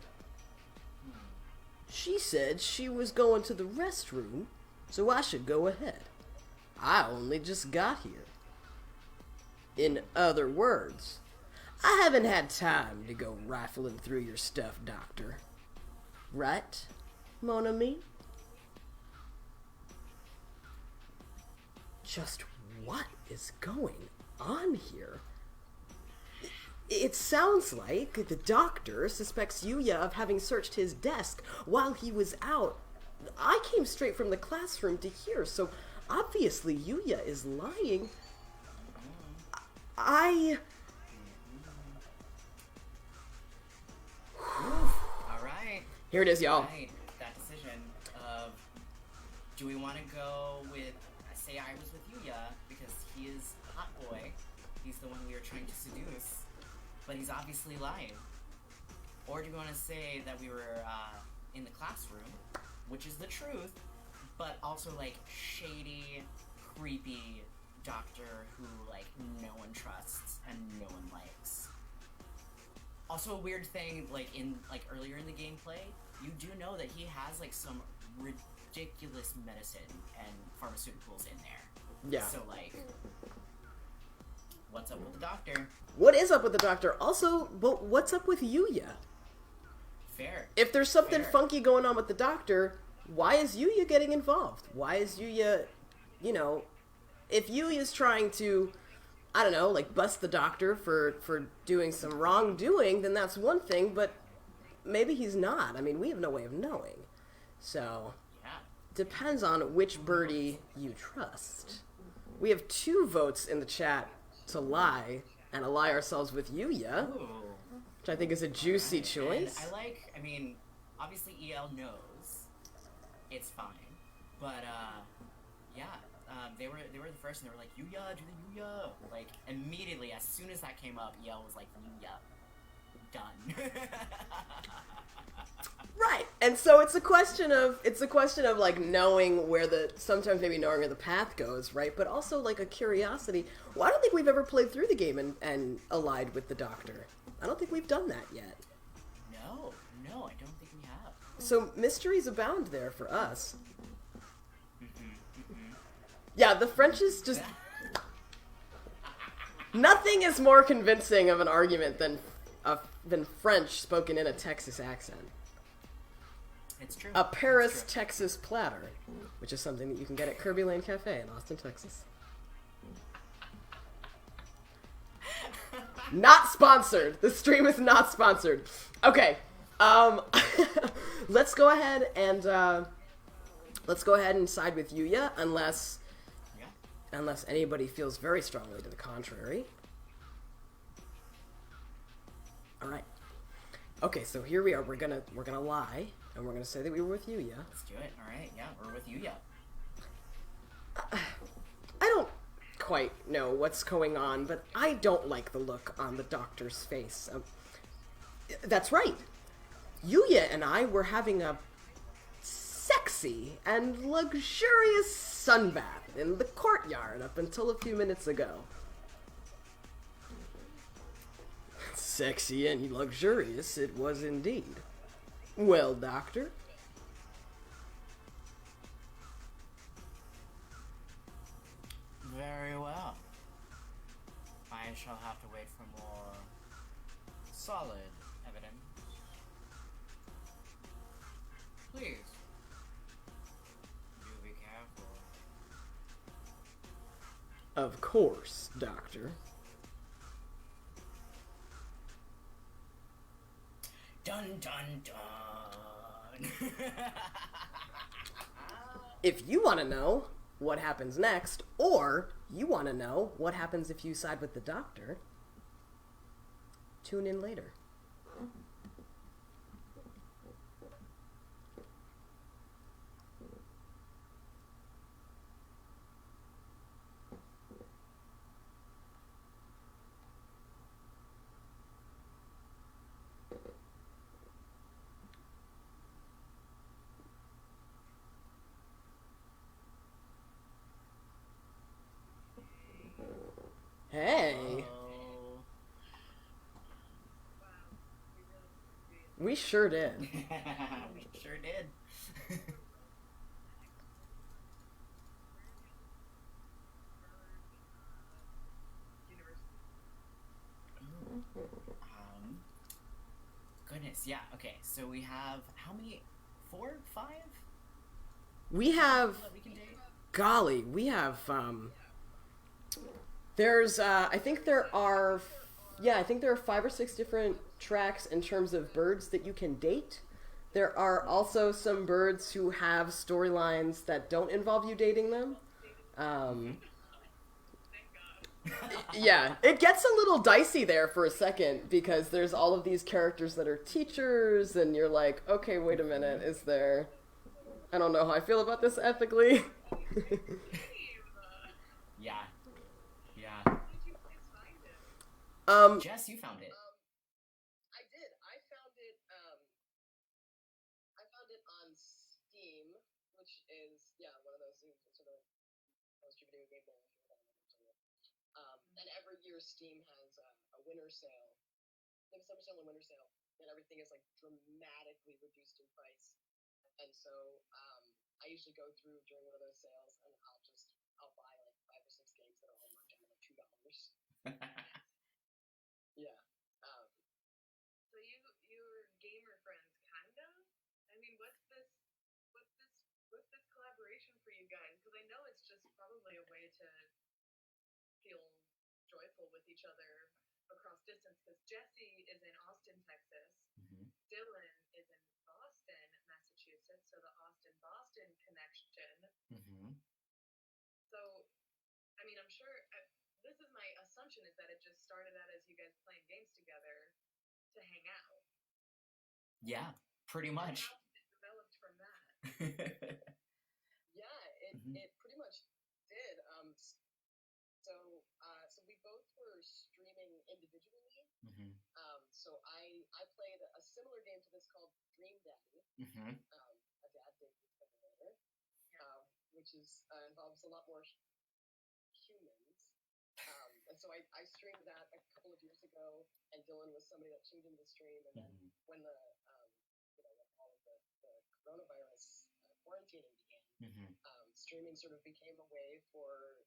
S2: She said she was going to the restroom, so I should go ahead. I only just got here. In other words, I haven't had time to go rifling through your stuff, Doctor. Right, mon ami? Just what is going on here? It sounds like the doctor suspects Yuya of having searched his desk while he was out. I came straight from the classroom to here, so obviously Yuya is lying.
S1: Alright.
S2: Here it is, y'all.
S1: Right. That decision of, do we want to go with, say I was with Yuya, because he is a hot boy. He's the one we were trying to seduce. But he's obviously lying. Or do we want to say that we were in the classroom, which is the truth, but also like shady, creepy doctor who like no one trusts and no one likes. Also a weird thing, like in like earlier in the gameplay, you do know that he has like some ridiculous medicine and pharmaceuticals in there.
S2: Yeah.
S1: So like, what's up with the doctor?
S2: What is up with the doctor? Also, but what's up with Yuya?
S1: Fair.
S2: If there's something
S1: Fair.
S2: funky going on with the doctor, why is Yuya getting involved? Why is Yuya, you know, if Yuya's trying to, I don't know, like bust the doctor for doing some wrongdoing, then that's one thing, but maybe he's not. I mean, we have no way of knowing. So,
S1: Yeah.
S2: depends on which birdie you trust. We have 2 votes in the chat to lie and ally ourselves with Yuya,
S1: Ooh.
S2: which I think is a juicy choice.
S1: And I mean, obviously EL knows it's fine, but yeah, they were the first, and they were like, Yuya, do the Yuya, like immediately as soon as that came up, EL was like, Yuya, done.
S2: Right, and so it's a question of like knowing sometimes maybe knowing where the path goes, right? But also like a curiosity. Well, I don't think we've ever played through the game and allied with the doctor. I don't think we've done that yet.
S1: No, I don't think we have.
S2: So mysteries abound there for us. Yeah, the French is just nothing is more convincing of an argument than French spoken in a Texas accent.
S1: It's true.
S2: A Paris,
S1: It's true.
S2: Texas platter, which is something that you can get at Kirby Lane Cafe in Austin, Texas. Not sponsored. The stream is not sponsored. Okay. Let's go ahead and side with Yuya, unless anybody feels very strongly to the contrary. All right. Okay, so here we are. We're gonna lie, and we're gonna say that we were with Yuya.
S1: Let's do it. All right. Yeah, we're with Yuya.
S2: I don't quite know what's going on, but I don't like the look on the doctor's face. That's right. Yuya and I were having a sexy and luxurious sunbath in the courtyard up until a few minutes ago. Sexy and luxurious it was indeed. Well, Doctor?
S1: Very well. I shall have to wait for more solid evidence. Please, do be careful.
S2: Of course, Doctor.
S1: Dun dun dun!
S2: If you want to know what happens next, or you want to know what happens if you side with the Doctor, tune in later. Hey. We sure did.
S1: We sure did. Goodness, yeah, okay, so we have, how many, 4, 5?
S2: We have,
S1: That we can date?
S2: golly, we have, there's, I think there are 5 or 6 different tracks in terms of birds that you can date. There are also some birds who have storylines that don't involve you dating them. Yeah, it gets a little dicey there for a second because there's all of these characters that are teachers, and you're like, okay, wait a minute, is there... I don't know how I feel about this ethically.
S1: Yeah. Yeah. Jess, you found it.
S2: I did. I found it on Steam, which is, yeah, one of those things that sort of most video game manager. And every year Steam has a winter sale. They have a summer sale and winter sale, and everything is like dramatically reduced in price. And so I usually go through during one of those sales, and I'll buy like 5 or 6 games that are all marked down to like $2. Yeah.
S3: So you're gamer friends, kinda? I mean, what's this collaboration for you guys? Because I know it's just probably a way to feel joyful with each other across distance. Because Jesse is in Austin, Texas.
S1: Mm-hmm.
S3: Dillon is in Boston, Massachusetts. So the Austin-Boston connection.
S1: Mm-hmm.
S3: So, I mean, I'm sure. This is my assumption, is that it just started out as you guys playing games together to hang out.
S1: Yeah, pretty much.
S3: How it developed from that.
S2: Yeah, it pretty much did. So we both were streaming individually.
S1: Mm-hmm.
S2: So I played a similar game to this called Dream Daddy.
S1: Mm-hmm.
S2: A dad game simulator, which involves a lot more humans. And so I streamed that a couple of years ago, and Dillon was somebody that tuned into the stream. And then when the when all of the coronavirus quarantining began, streaming sort of became a way for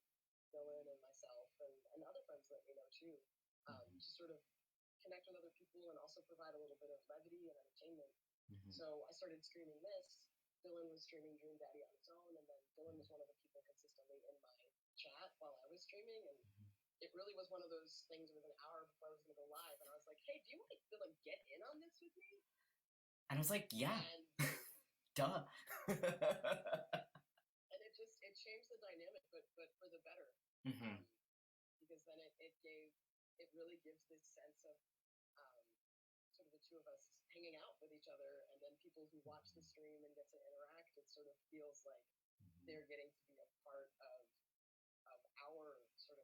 S2: Dillon and myself and other friends that we know too, to sort of connect with other people and also provide a little bit of levity and entertainment. So I started streaming this. Dillon was streaming Dream Daddy on his own, and then Dillon was one of the people consistently in my chat while I was streaming, and it really was one of those things with an hour before I was going to go live, and I was like, hey, do you want to like get in on this with me?
S1: And I was like, yeah. And duh.
S2: And it changed the dynamic, but for the better. Because then it really gives this sense of sort of the two of us hanging out with each other, and then people who watch the stream and get to interact, it sort of feels like they're getting to be a part of our sort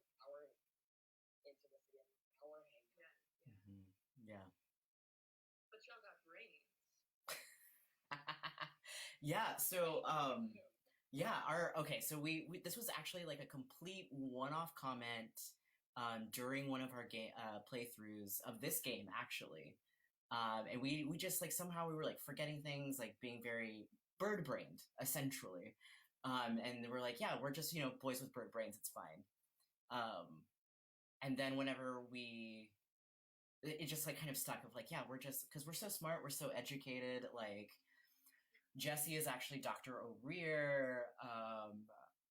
S1: Yeah.
S3: But y'all got brains.
S1: Yeah, so yeah, so we this was actually like a complete one-off comment during one of our game playthroughs of this game actually. And we just like somehow we were like forgetting things, like being very bird-brained essentially. And we're like, yeah, we're just, you know, boys with bird brains, it's fine. And then whenever it just like kind of stuck of like, yeah, we're just because we're so smart, we're so educated, like Jesse is actually Dr. O'Rear.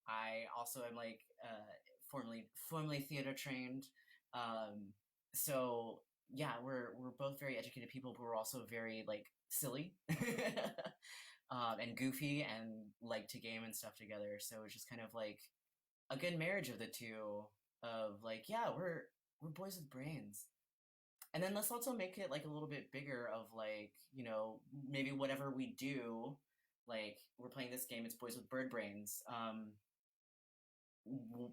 S1: I also am like formerly theater trained. So yeah, we're both very educated people, but we're also very like silly and goofy and like to game and stuff together. So it's just kind of like a good marriage of the two. Of like, yeah, we're boys with brains. And then let's also make it like a little bit bigger of like, you know, maybe whatever we do, like we're playing this game, it's boys with bird brains.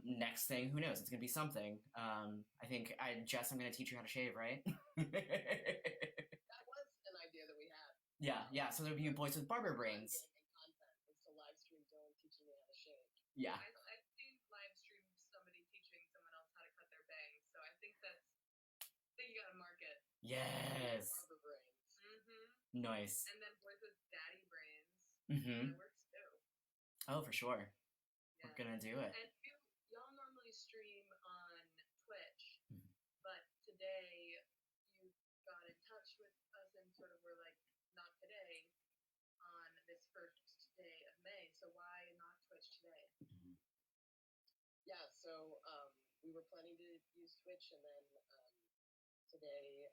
S1: Next thing, who knows? It's gonna be something. I think Jess, I'm gonna teach you how to shave, right?
S3: That was an idea that we had.
S1: Yeah. So there'll be boys with barber brains.
S3: And content was to live stream Dylan teaching me how to shave.
S1: Yeah.
S3: I've seen live stream somebody teaching someone else how to cut their bangs, so I think you gotta market.
S1: Yes.
S3: Barber brains.
S1: Nice.
S3: And then boys with daddy brains.
S1: Mm-hmm.
S3: That works too.
S1: Oh, for sure.
S3: Yeah.
S1: We're gonna do it.
S3: And y'all normally stream on Twitch, but today you got in touch with us and sort of were like, not today, on this first day of May. So why not Twitch today? Yeah, so we were planning to use Twitch, and then today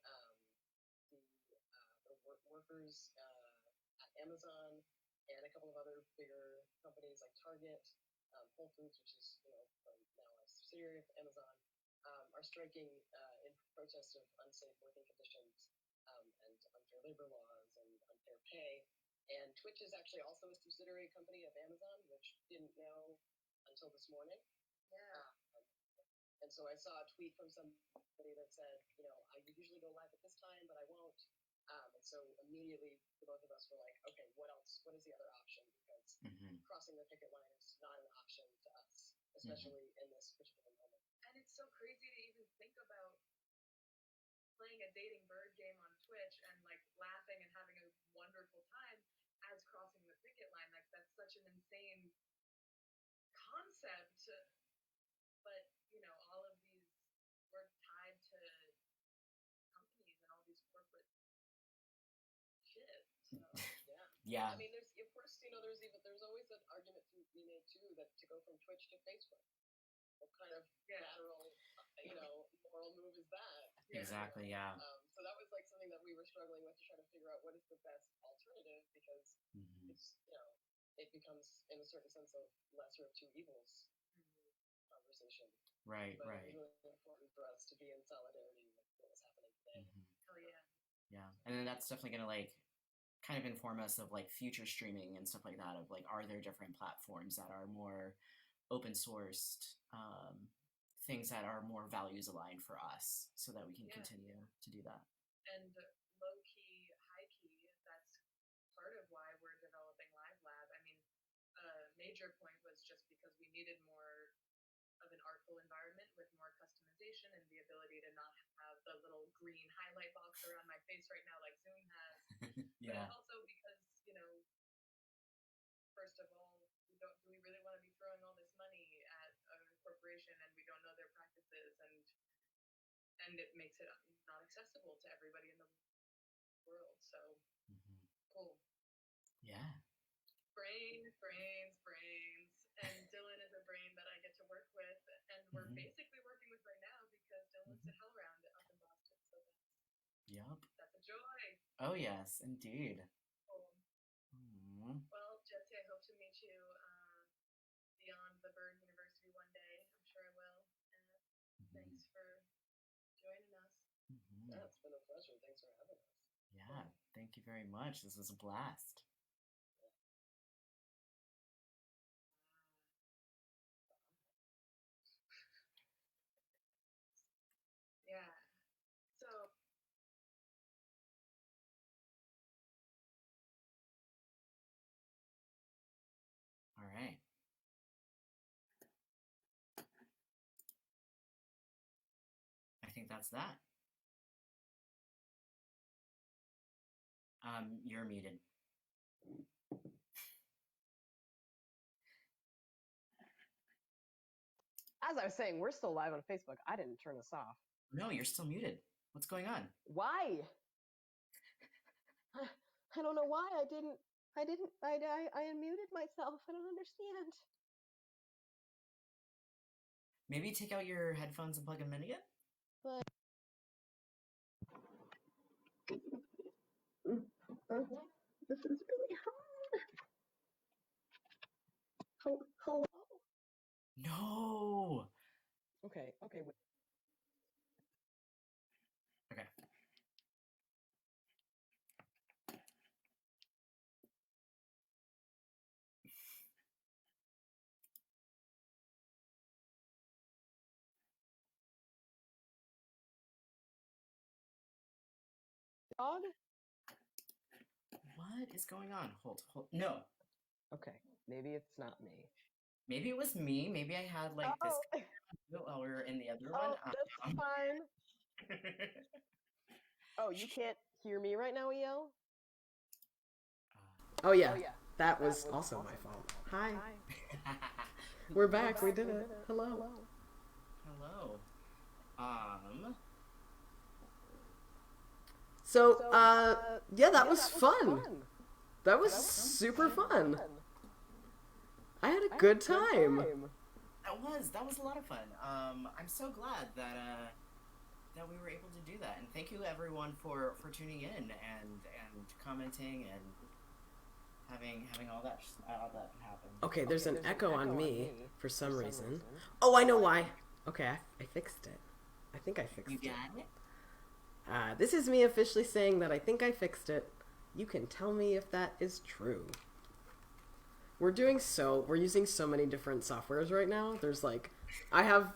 S3: the workers at Amazon and a couple of other bigger companies like Target, Whole Foods, which is now a subsidiary of Amazon, are striking in protest of unsafe working conditions and unfair labor laws and unfair pay. And Twitch is actually also a subsidiary company of Amazon, which didn't know until this morning. Yeah. And so I saw a tweet from somebody that said, I usually go live at this time, but I won't. And so immediately the both of us were like, okay, what else? What is the other option? Because crossing the picket line is not an option to us, especially in this particular moment. And it's so crazy to even think about playing a dating bird game on Twitch and like laughing and having a wonderful time as crossing the picket line. Like that's such an insane concept. But all of these we're tied to companies and all these corporate shit. So yeah. I mean, there's of course there's always an argument to be made too that to go from Twitch to Facebook. What kind of lateral, moral move is that?
S1: Exactly. Yeah.
S3: So that was like something that we were struggling with to try to figure out what is the best alternative because it's it becomes in a certain sense of lesser of two evils conversation.
S1: Right.
S3: But
S1: right.
S3: It was really important for us to be in solidarity with what was happening today. Oh yeah.
S1: Yeah, and then that's definitely gonna like kind of inform us of like future streaming and stuff like that. Of like, are there different platforms that are more open sourced, things that are more values aligned for us, so that we can continue to do that.
S3: And low key, high key, that's part of why we're developing Live Lab. I mean, a major point was just because we needed more of an artful environment with more customization and the ability to not have the little green highlight box around my face right now like Zoom has.
S1: Yeah.
S3: But also because, first of all, do we really want to be throwing all this money at a corporation and we don't know their practices and it makes it not accessible to everybody in the world. So cool.
S1: Yeah.
S3: Brains. And Dillon is a brain that I get to work with, and we're basically working with right now because Dillon's at Hellround up in Boston. So that's a joy.
S1: Oh yes, indeed.
S3: Cool. Well, Jesse, I hope to meet you beyond the Bird University one day. I'm sure I will. And thanks for joining us. Yeah, it's been a pleasure. Thanks for having us.
S1: Yeah, thank you very much. This was a blast. Yeah. So think that's that. You're muted.
S3: As I was saying, we're still live on Facebook. I didn't turn this off.
S1: No, you're still muted. What's going on?
S3: Why? I don't know why. I unmuted myself. I don't understand.
S1: Maybe take out your headphones and plug them in again?
S3: But this is really hard. Hello?
S1: No!
S3: Okay, wait.
S1: Okay.
S3: Dog?
S1: What is going on? Hold. No.
S3: Okay, maybe it's not me.
S1: Maybe it was me. Maybe I had, like, this while we were in the other one.
S3: That's fine. Oh, you can't hear me right now, EL?
S2: Oh yeah, that was also my fault. Hi. We're back. We did it. Hello.
S1: Hello.
S2: So, yeah, that was fun. That was super fun. I had a good time.
S1: That was a lot of fun. I'm so glad that that we were able to do that, and thank you everyone for tuning in and commenting and having all that happen.
S2: Okay, there's an echo on me for some reason. Oh, I know why. Okay, I fixed it. I think I fixed it.
S1: You got it?
S2: This is me officially saying that I think I fixed it. You can tell me if that is true. We're using so many different softwares right now. There's like, I have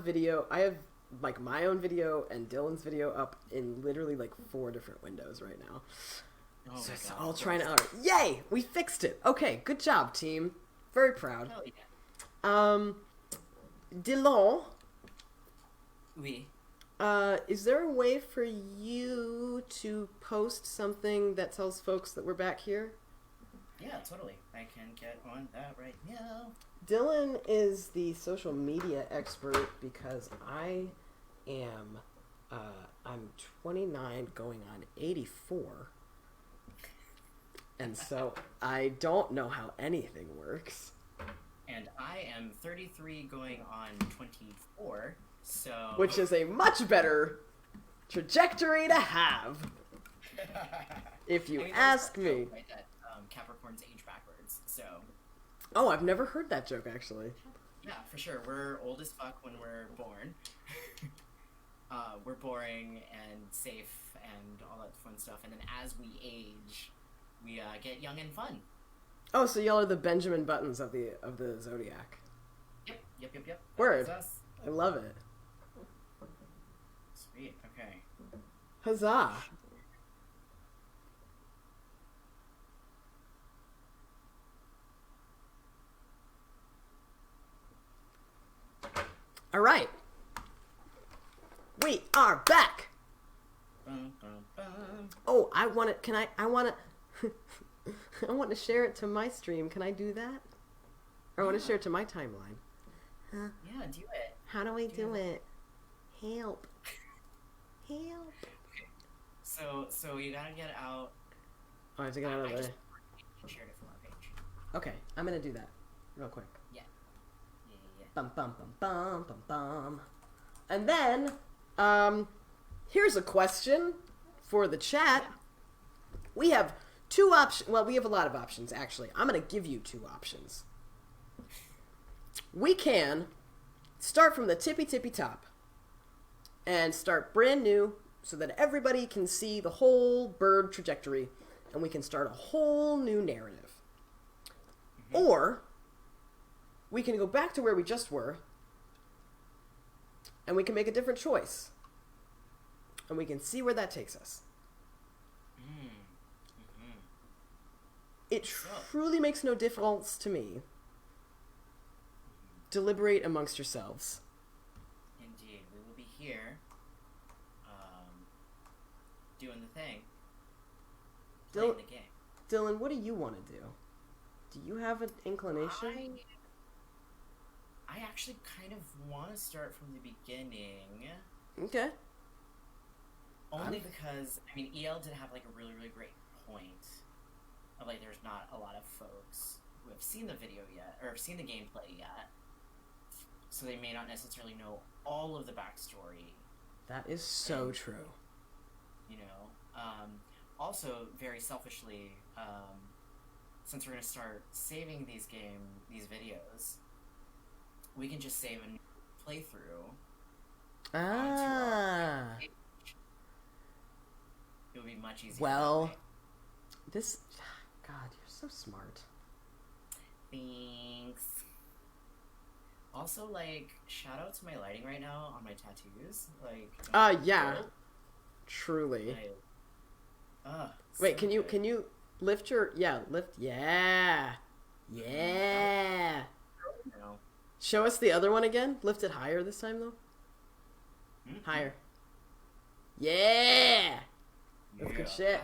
S2: video, I have like my own video and Dylan's video up in literally like 4 different windows right now.
S1: Oh
S2: So
S1: my
S2: it's
S1: God,
S2: all trying to, yay! We fixed it! Okay, good job, team. Very proud.
S1: Hell yeah.
S2: Dillon.
S1: Oui.
S2: Is there a way for you to post something that tells folks that we're back here?
S1: Yeah, totally. I can get on that right now.
S2: Dillon is the social media expert because I am, I'm 29 going on 84. And so I don't know how anything works.
S1: And I am 33 going on 24, so...
S2: Which is a much better trajectory to have, if you ask me.
S1: Right, that Capricorns age backwards, so...
S2: Oh, I've never heard that joke, actually.
S1: Yeah, for sure. We're old as fuck when we're born. We're boring and safe and all that fun stuff, and then as we age, we get young and fun.
S2: Oh, so y'all are the Benjamin Buttons of the Zodiac.
S1: Yep.
S2: Word.
S1: That's us.
S2: I love it.
S1: Sweet, okay.
S2: Huzzah. All right. We are back.
S1: Bum, bum, bum.
S2: Oh, I want to, I want to share it to my stream. Can I do that? Or I want to share it to my timeline. Huh?
S1: Yeah, do it.
S2: How do I do it? Help. Help.
S1: So you gotta get out.
S2: Oh, I have to get out of
S1: I
S2: the...
S1: just shared it from our page.
S2: Okay, I'm going to do that real quick.
S1: Yeah.
S2: Bum, bum, bum, bum, bum, bum. And then, here's a question for the chat. We have 2 options. Well, we have a lot of options, actually. I'm going to give you 2 options. We can start from the tippy top and start brand new so that everybody can see the whole bird trajectory and we can start a whole new narrative. Mm-hmm. Or we can go back to where we just were and we can make a different choice and we can see where that takes us.
S1: Mm-hmm.
S2: It truly makes no difference to me. Deliberate amongst yourselves.
S1: Indeed, we will be here doing the thing.
S2: Dillon,
S1: Playing the game.
S2: Dillon, what do you want to do? Do you have an inclination?
S1: I actually kind of want to start from the beginning.
S2: Okay.
S1: Only because, I mean, EL did have, like, a really, really great point of, like, there's not a lot of folks who have seen the video yet, or have seen the gameplay yet, so they may not necessarily know all of the backstory.
S2: That is so true.
S1: You know? Also, very selfishly, since we're going to start saving these videos, we can just save a playthrough.
S2: Ah.
S1: It would be much easier.
S2: Well, this... God, you're so smart.
S1: Thanks. Also, like, shout out to my lighting right now on my tattoos. Like...
S2: yeah. Truly. Wait,
S1: so
S2: can you lift your... Yeah, lift... Yeah. Yeah.
S1: No.
S2: Show us the other one again. Lift it higher this time, though.
S1: Mm-hmm.
S2: Higher. Yeah. That's good shit.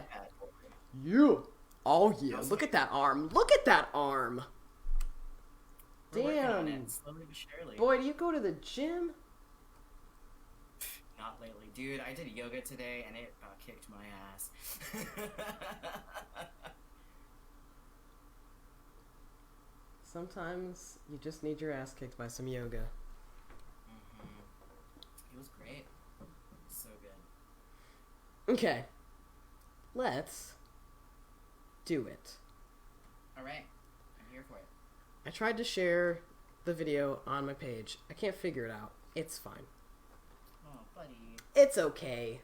S2: You. Oh yeah. Look at that arm. Look at that arm.
S1: We're working on
S2: Damn.
S1: it, slowly but surely.
S2: Boy, do you go to the gym?
S1: Not lately, dude. I did yoga today, and it kicked my ass.
S2: Sometimes you just need your ass kicked by some yoga.
S1: It was great. So good.
S2: Okay. Let's do it.
S1: Alright. I'm here for it.
S2: I tried to share the video on my page. I can't figure it out. It's fine.
S1: Oh, buddy.
S2: It's okay.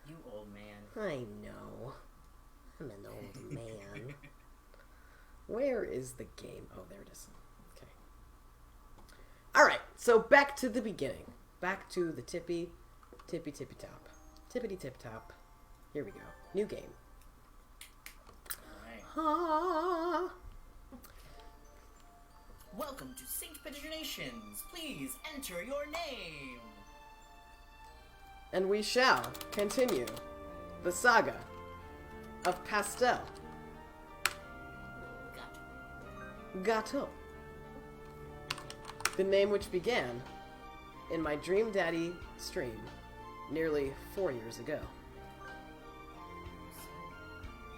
S1: You old man.
S2: I know. I'm an old man. Where is the game? Oh, there it is. Okay. Alright, so back to the beginning. Back to the tippy top. Tippity tip top. Here we go. New game.
S1: Alright.
S2: Ah.
S1: Welcome to Saint Pigeonations. Please enter your name.
S2: And we shall continue the saga of Pastel. Gato. The name which began in my Dream Daddy stream nearly 4 years ago.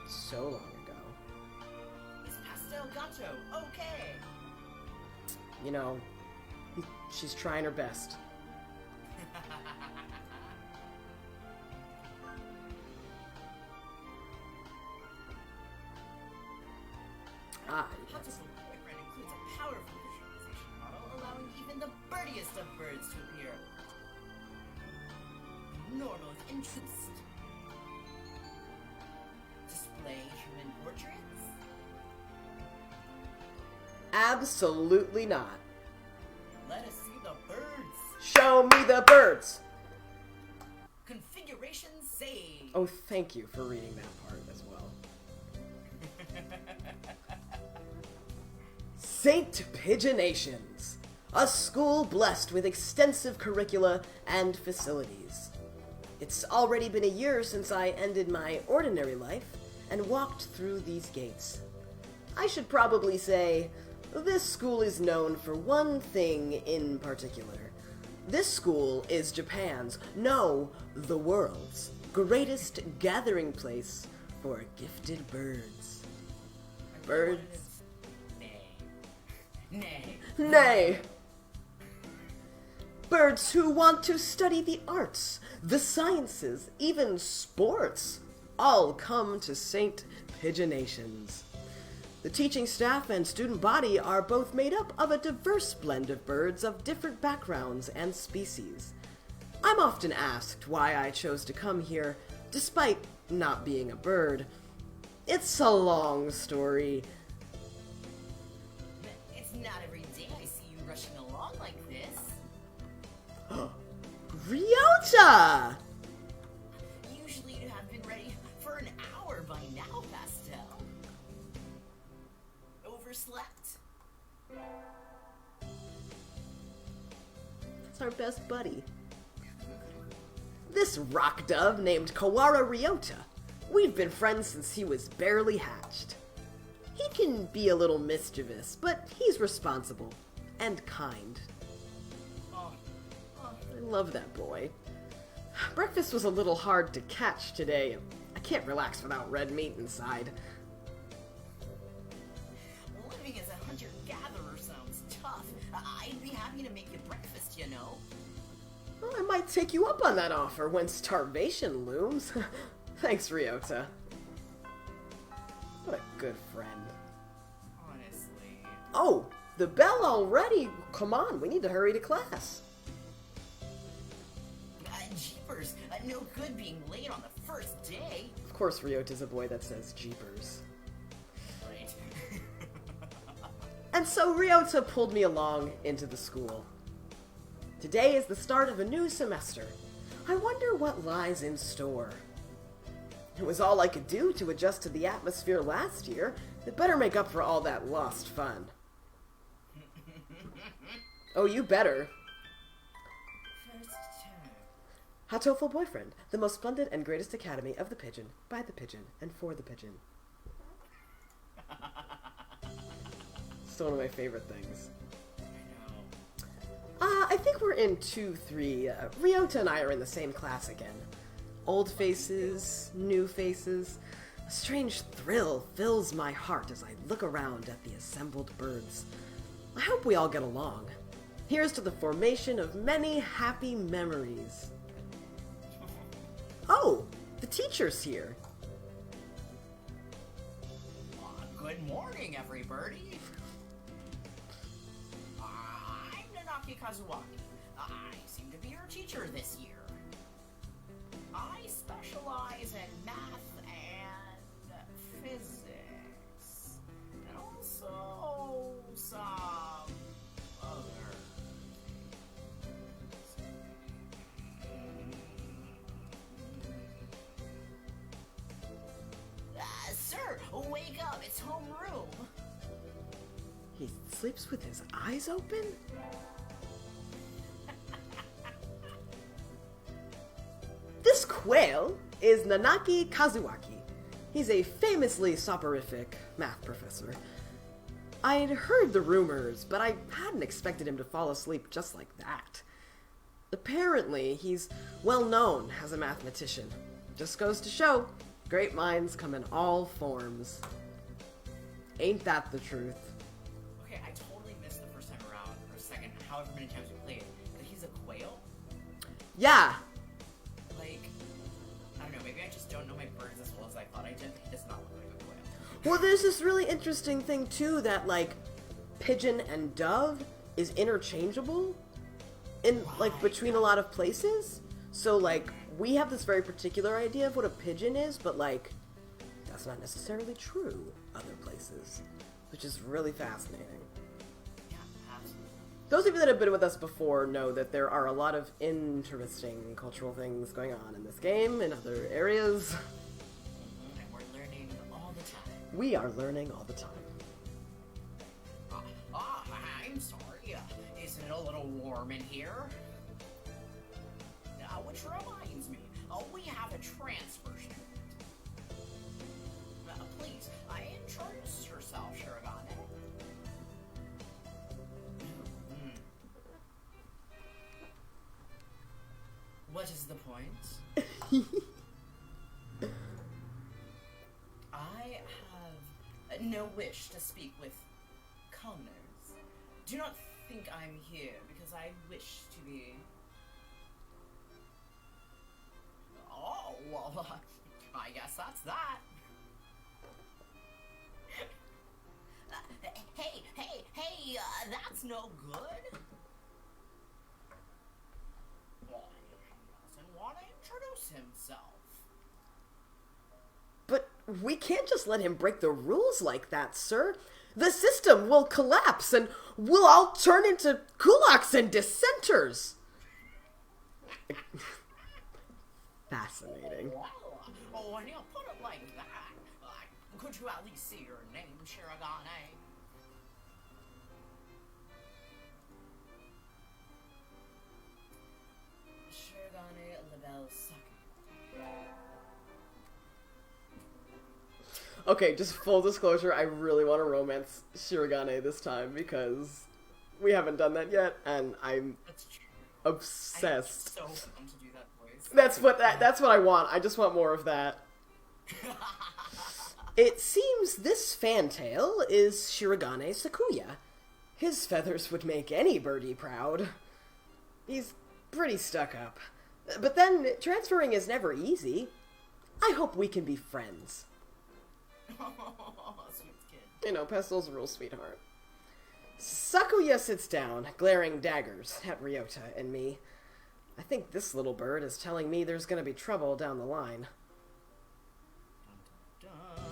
S2: So long ago.
S1: Is Pastel Gato okay?
S2: You know, she's trying her best.
S1: Hatoful boyfriend includes a powerful visualization model, allowing even the birdiest of birds to appear normal with interest. Display human portraits?
S2: Absolutely not.
S1: Let us see the birds.
S2: Show me the birds.
S1: Configuration saved.
S2: Oh, thank you for reading that part as well. Saint Pigeonations, a school blessed with extensive curricula and facilities. It's already been a year since I ended my ordinary life and walked through these gates. I should probably say, this school is known for one thing in particular. This school is Japan's, no, the world's, greatest gathering place for gifted birds. Birds. Nay. Birds who want to study the arts, the sciences, even sports, all come to Saint Pigeonations. The teaching staff and student body are both made up of a diverse blend of birds of different backgrounds and species. I'm often asked why I chose to come here, despite not being a bird. It's a long story.
S1: It's not every day I see you rushing along like this.
S2: Ryota!
S1: Usually you'd have been ready for an hour by now, Pastel. Overslept?
S2: That's our best buddy. this rock dove named Kawara Ryota. We've been friends since he was barely hatched. He can be a little mischievous, but he's responsible and kind. I love that boy. Breakfast was a little hard to catch today. I can't relax without red meat inside.
S1: Living as a hunter-gatherer sounds tough. I'd be happy to make you breakfast, you know.
S2: Well, I might take you up on that offer when starvation looms. Thanks, Ryota. What a good friend.
S1: Honestly.
S2: Oh, the bell already. Come on, we need to hurry to class.
S1: Jeepers, no good being late on the first day.
S2: Of course, Ryota's a boy that says jeepers.
S1: Right.
S2: And so Ryota pulled me along into the school. Today is the start of a new semester. I wonder what lies in store. It was all I could do to adjust to the atmosphere last year. It better make up for all that lost fun. Oh, you better.
S1: First term.
S2: Hatoful Boyfriend, the most splendid and greatest academy of the pigeon, by the pigeon, and for the pigeon. Still one of my favorite things.
S1: I know.
S2: I think we're in 2-3. Ryota and I are in the same class again. Old faces, new faces. A strange thrill fills my heart as I look around at the assembled birds. I hope we all get along. Here's to the formation of many happy memories. Oh, the teacher's here.
S1: Good morning, everybody. I'm Nanaki Kazuaki. I seem to be your teacher this year. I specialize in math and physics, and also some other things. Sir, wake up, it's homeroom.
S2: He sleeps with his eyes open? This quail is Nanaki Kazuaki. He's a famously soporific math professor. I'd heard the rumors, but I hadn't expected him to fall asleep just like that. Apparently, he's well known as a mathematician. Just goes to show, great minds come in all forms. Ain't that the truth?
S1: Okay, I totally missed the first time around, or second, however many times we played, but he's a quail?
S2: Yeah,
S1: Like, I don't know, maybe I just don't know my birds as well as I thought I did. He does not look like a quail.
S2: well, there's this really interesting thing, too, that, like, pigeon and dove is interchangeable in, like, between a lot of places. So, like, we have this very particular idea of what a pigeon is, but, like, that's not necessarily true other places, which is really fascinating.
S1: Yeah, absolutely.
S2: Those of you that have been with us before know that there are a lot of interesting cultural things going on in this game, in other areas.
S1: And we're learning all the time.
S2: We are learning all the time.
S1: I'm sorry. Isn't it a little warm in here? Which reminds me, we have a transfer student. Please, introduce yourself, Shirogane. What is the point? I have no wish to speak with commoners. Do not think I'm here because I wish to be... Oh, well, I guess that's that. Hey, that's no good. Why, he doesn't want to introduce himself.
S2: But we can't just let him break the rules like that, sir. The system will collapse and we'll all turn into kulaks and dissenters. Fascinating.
S1: Well, when you put it like that, could you at least see your name, Shirogane? Shirogane they'll suck.
S2: Okay, just full disclosure, I really want to romance Shirogane this time because we haven't done that yet, and I'm
S1: That's true.
S2: obsessed.
S1: I'm so pumped to do that voice.
S2: That's what I want. I just want more of that. It seems this fantail is Shirogane Sakuya. His feathers would make any birdie proud. He's pretty stuck up. But then, transferring is never easy. I hope we can be friends.
S1: Sweet kid.
S2: You know, Pestil's a real sweetheart. Sakuya sits down, glaring daggers at Ryota and me. I think this little bird is telling me there's gonna be trouble down the line.
S1: Dun, dun,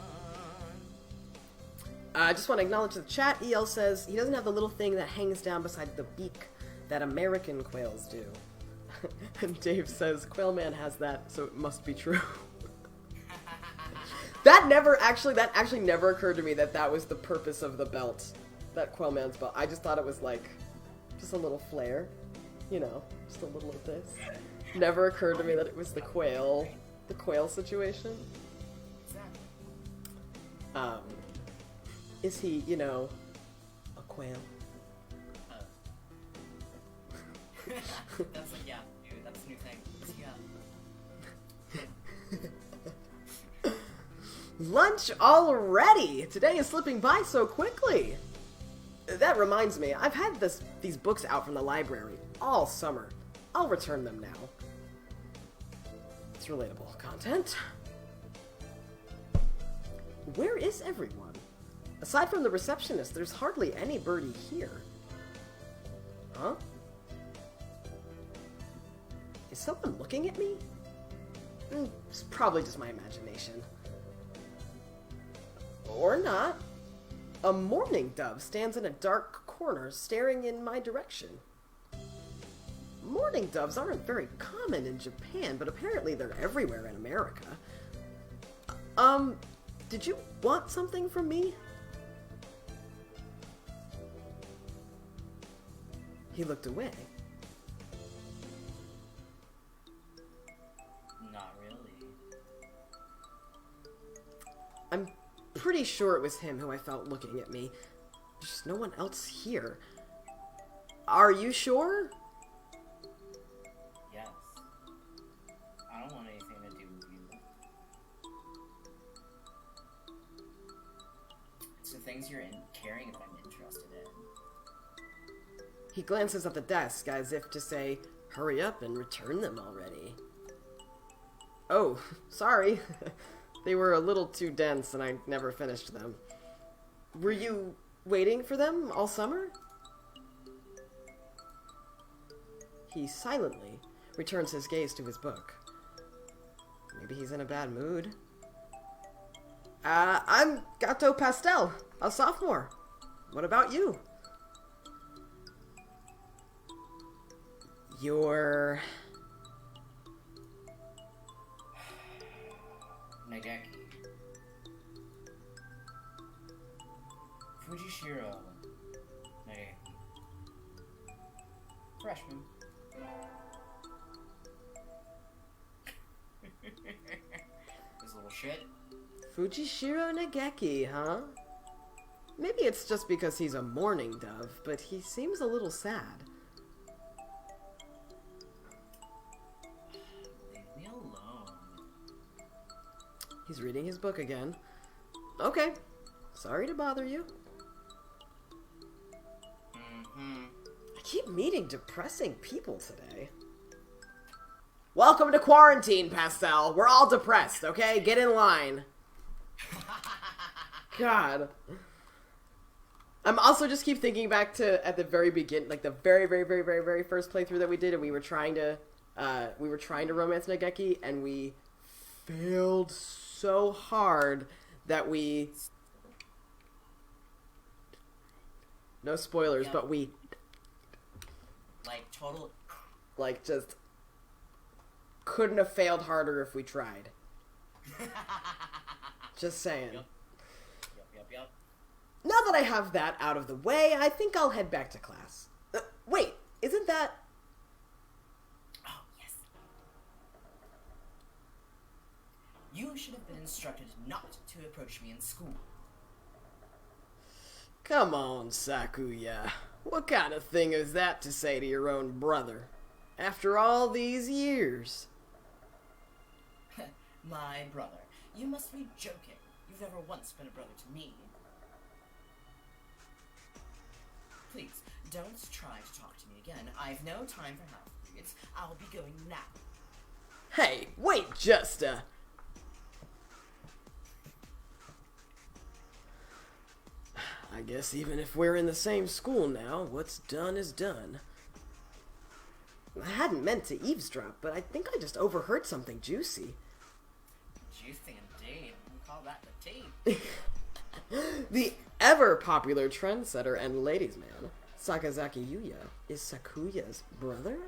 S1: dun.
S2: I just want to acknowledge the chat. EL says he doesn't have the little thing that hangs down beside the beak that American quails do. And Dave says, Quailman has that, so it must be true. That actually never occurred to me that was the purpose of the belt. That Quailman's belt. I just thought it was like, just a little flare. You know, just a little of this. Never occurred to me that it was the quail situation.
S1: Exactly.
S2: Is he, you know, a quail?
S1: That's like, yeah, dude, that's a new thing. Yeah.
S2: Lunch already! Today is slipping by so quickly! That reminds me, I've had these books out from the library all summer. I'll return them now. It's relatable content. Where is everyone? Aside from the receptionist, there's hardly any birdie here. Huh? Is someone looking at me? It's probably just my imagination. Or not. A mourning dove stands in a dark corner, staring in my direction. Mourning doves aren't very common in Japan, but apparently they're everywhere in America. Did you want something from me? He looked away.
S1: Not really.
S2: I'm pretty sure it was him who I felt looking at me. There's just no one else here. Are you sure?
S1: Yes. I don't want anything to do with you. It's the things you're carrying that I'm interested in.
S2: He glances at the desk as if to say, hurry up and return them already. Oh, sorry. They were a little too dense and I never finished them. Were you waiting for them all summer? He silently returns his gaze to his book. Maybe he's in a bad mood. I'm Gato Pastel, a sophomore. What about you? You're...
S1: Nageki. Fujishiro. Nageki. Freshman. This little shit.
S2: Fujishiro Nageki, huh? Maybe it's just because he's a mourning dove, but he seems a little sad.
S1: Leave me alone.
S2: He's reading his book again. Okay. Sorry to bother you.
S1: Mm-hmm.
S2: I keep meeting depressing people today. Welcome to quarantine, Pastel. We're all depressed, okay? Get in line. God. I'm also just keep thinking back to at the very beginning, like the very, very, very, very, very first playthrough that we did, and we were trying to romance Nageki, and we failed so hard that we... No spoilers,
S1: Yep.
S2: but we...
S1: Like, total...
S2: Like, just... Couldn't have failed harder if we tried. Just saying.
S1: Yep.
S2: Now that I have that out of the way, I think I'll head back to class. Wait, isn't that...
S1: Oh, yes. You should have been instructed not to approach me in school.
S2: Come on, Sakuya. What kind of thing is that to say to your own brother? After all these years.
S1: My brother. You must be joking. You've never once been a brother to me. Please, don't try to talk to me again. I've no time for half-breeds. I'll be going now.
S2: Hey, wait just a... I guess even if we're in the same school now, what's done is done. I hadn't meant to eavesdrop, but I think I just overheard something juicy.
S1: Juicy indeed. We call that the tea.
S2: The ever-popular trendsetter and ladies' man, Sakazaki Yuya, is Sakuya's brother?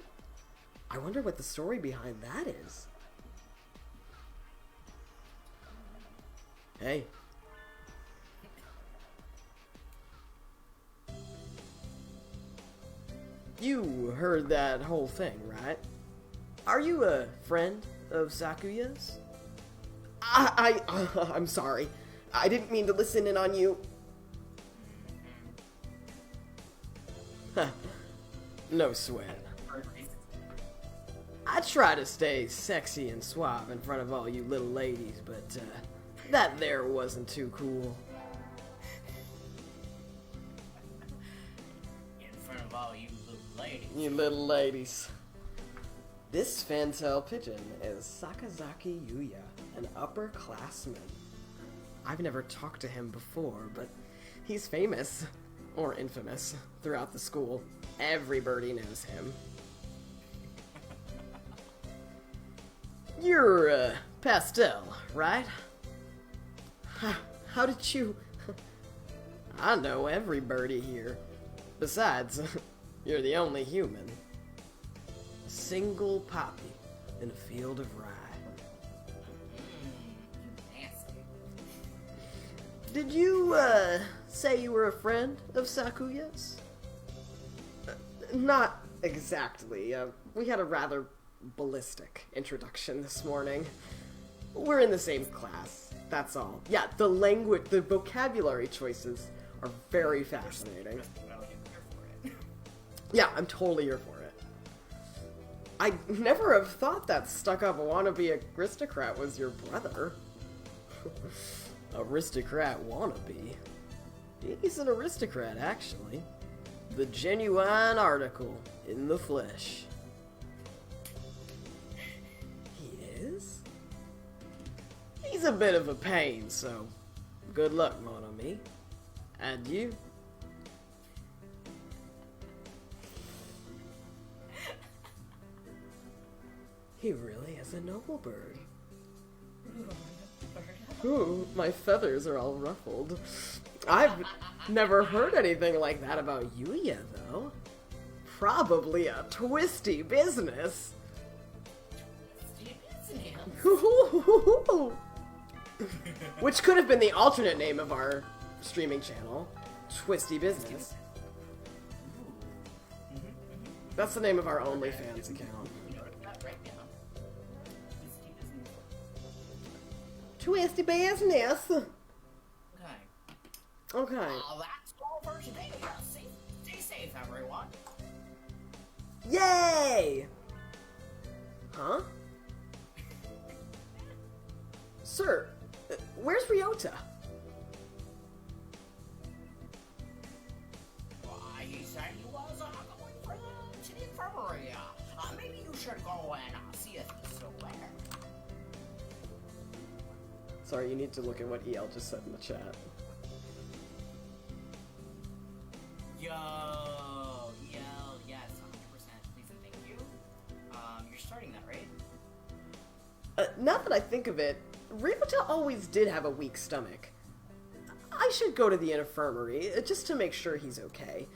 S2: I wonder what the story behind that is. Hey. You heard that whole thing, right? Are you a friend of Sakuya's? I'm sorry. I didn't mean to listen in on you. No sweat. I try to stay sexy and suave in front of all you little ladies, but that there wasn't too cool.
S1: In front of all you little ladies.
S2: You little ladies. This fantail pigeon is Sakazaki Yuya, an upperclassman. I've never talked to him before, but he's famous, or infamous, throughout the school. Everybody knows him. You're, Pastel, right? How did you... I know every birdie here. Besides, you're the only human. A single poppy in a field of rye.
S1: Nasty.
S2: Did you, say you were a friend of Sakuya's? Not exactly. We had a rather ballistic introduction this morning. We're in the same class, that's all. Yeah, the language, the vocabulary choices are very fascinating. Yeah, I'm totally here for it. I never have thought that stuck-up wannabe aristocrat was your brother. Aristocrat wannabe? He's an aristocrat, actually. The genuine article in the flesh. He is? He's a bit of a pain, so good luck, mon ami. And you? He really is a noble bird. Ooh, my feathers are all ruffled. I've never heard anything like that about Yuya, though. Probably a twisty business. Which could have been the alternate name of our streaming channel, Twisty Business. That's the name of our OnlyFans account. Twisty Business.
S1: Okay.
S2: Okay.
S1: That's all for today. Stay safe, everyone.
S2: Yay! Huh? Sir, where's Ryota?
S1: Why, he said he was going to the infirmary. Maybe you should go and see if he's still there.
S2: Sorry, you need to look at what EL just said in the chat.
S1: Yo, yes, 100%. Please and thank you. You're starting that, right?
S2: Now that I think of it, Ryota always did have a weak stomach. I should go to the infirmary, just to make sure he's okay.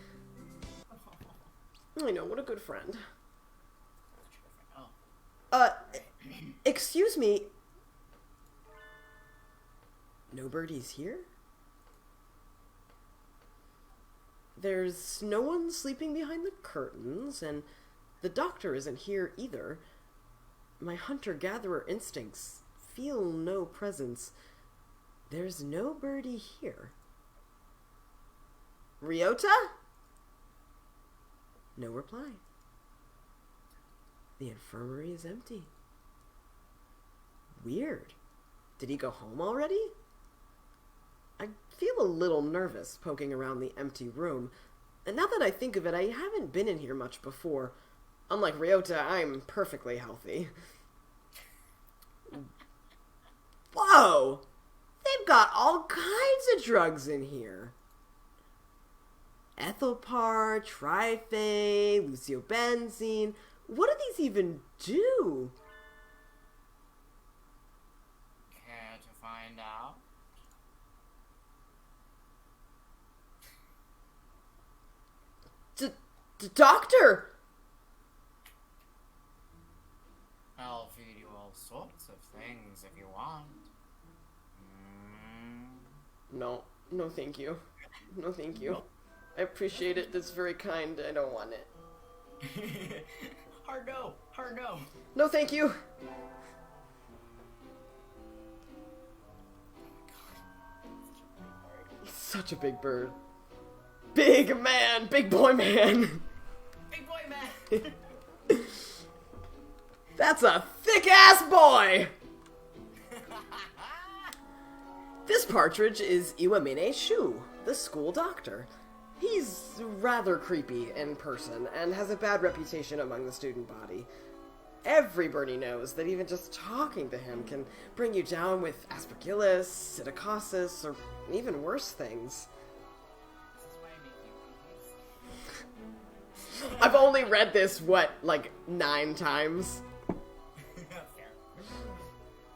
S2: I know, what a good friend. Excuse me. No birdies here? There's no one sleeping behind the curtains, and the doctor isn't here either. My hunter-gatherer instincts feel no presence. There's no birdie here. Ryota? No reply. The infirmary is empty. Weird. Did he go home already? I feel a little nervous poking around the empty room. And now that I think of it, I haven't been in here much before. Unlike Ryota, I'm perfectly healthy. Whoa! They've got all kinds of drugs in here. Ethylpar, Trifane, Luciobenzene. What do these even do?
S1: Care to find out?
S2: Doctor!
S1: I'll feed you all sorts of things if you want.
S2: No thank you. No thank you. I appreciate it. That's very kind. I don't want it.
S1: Hard no. Hard no.
S2: No thank you. Such a big bird. Big man! Big boy man!
S1: Big boy man!
S2: That's a thick-ass boy! This partridge is Iwamine Shu, the school doctor. He's rather creepy in person and has a bad reputation among the student body. Everybody knows that even just talking to him can bring you down with aspergillus, psittacosis, or even worse things.
S1: This is why I make you
S2: I've only read this, like 9 times?
S1: Fair.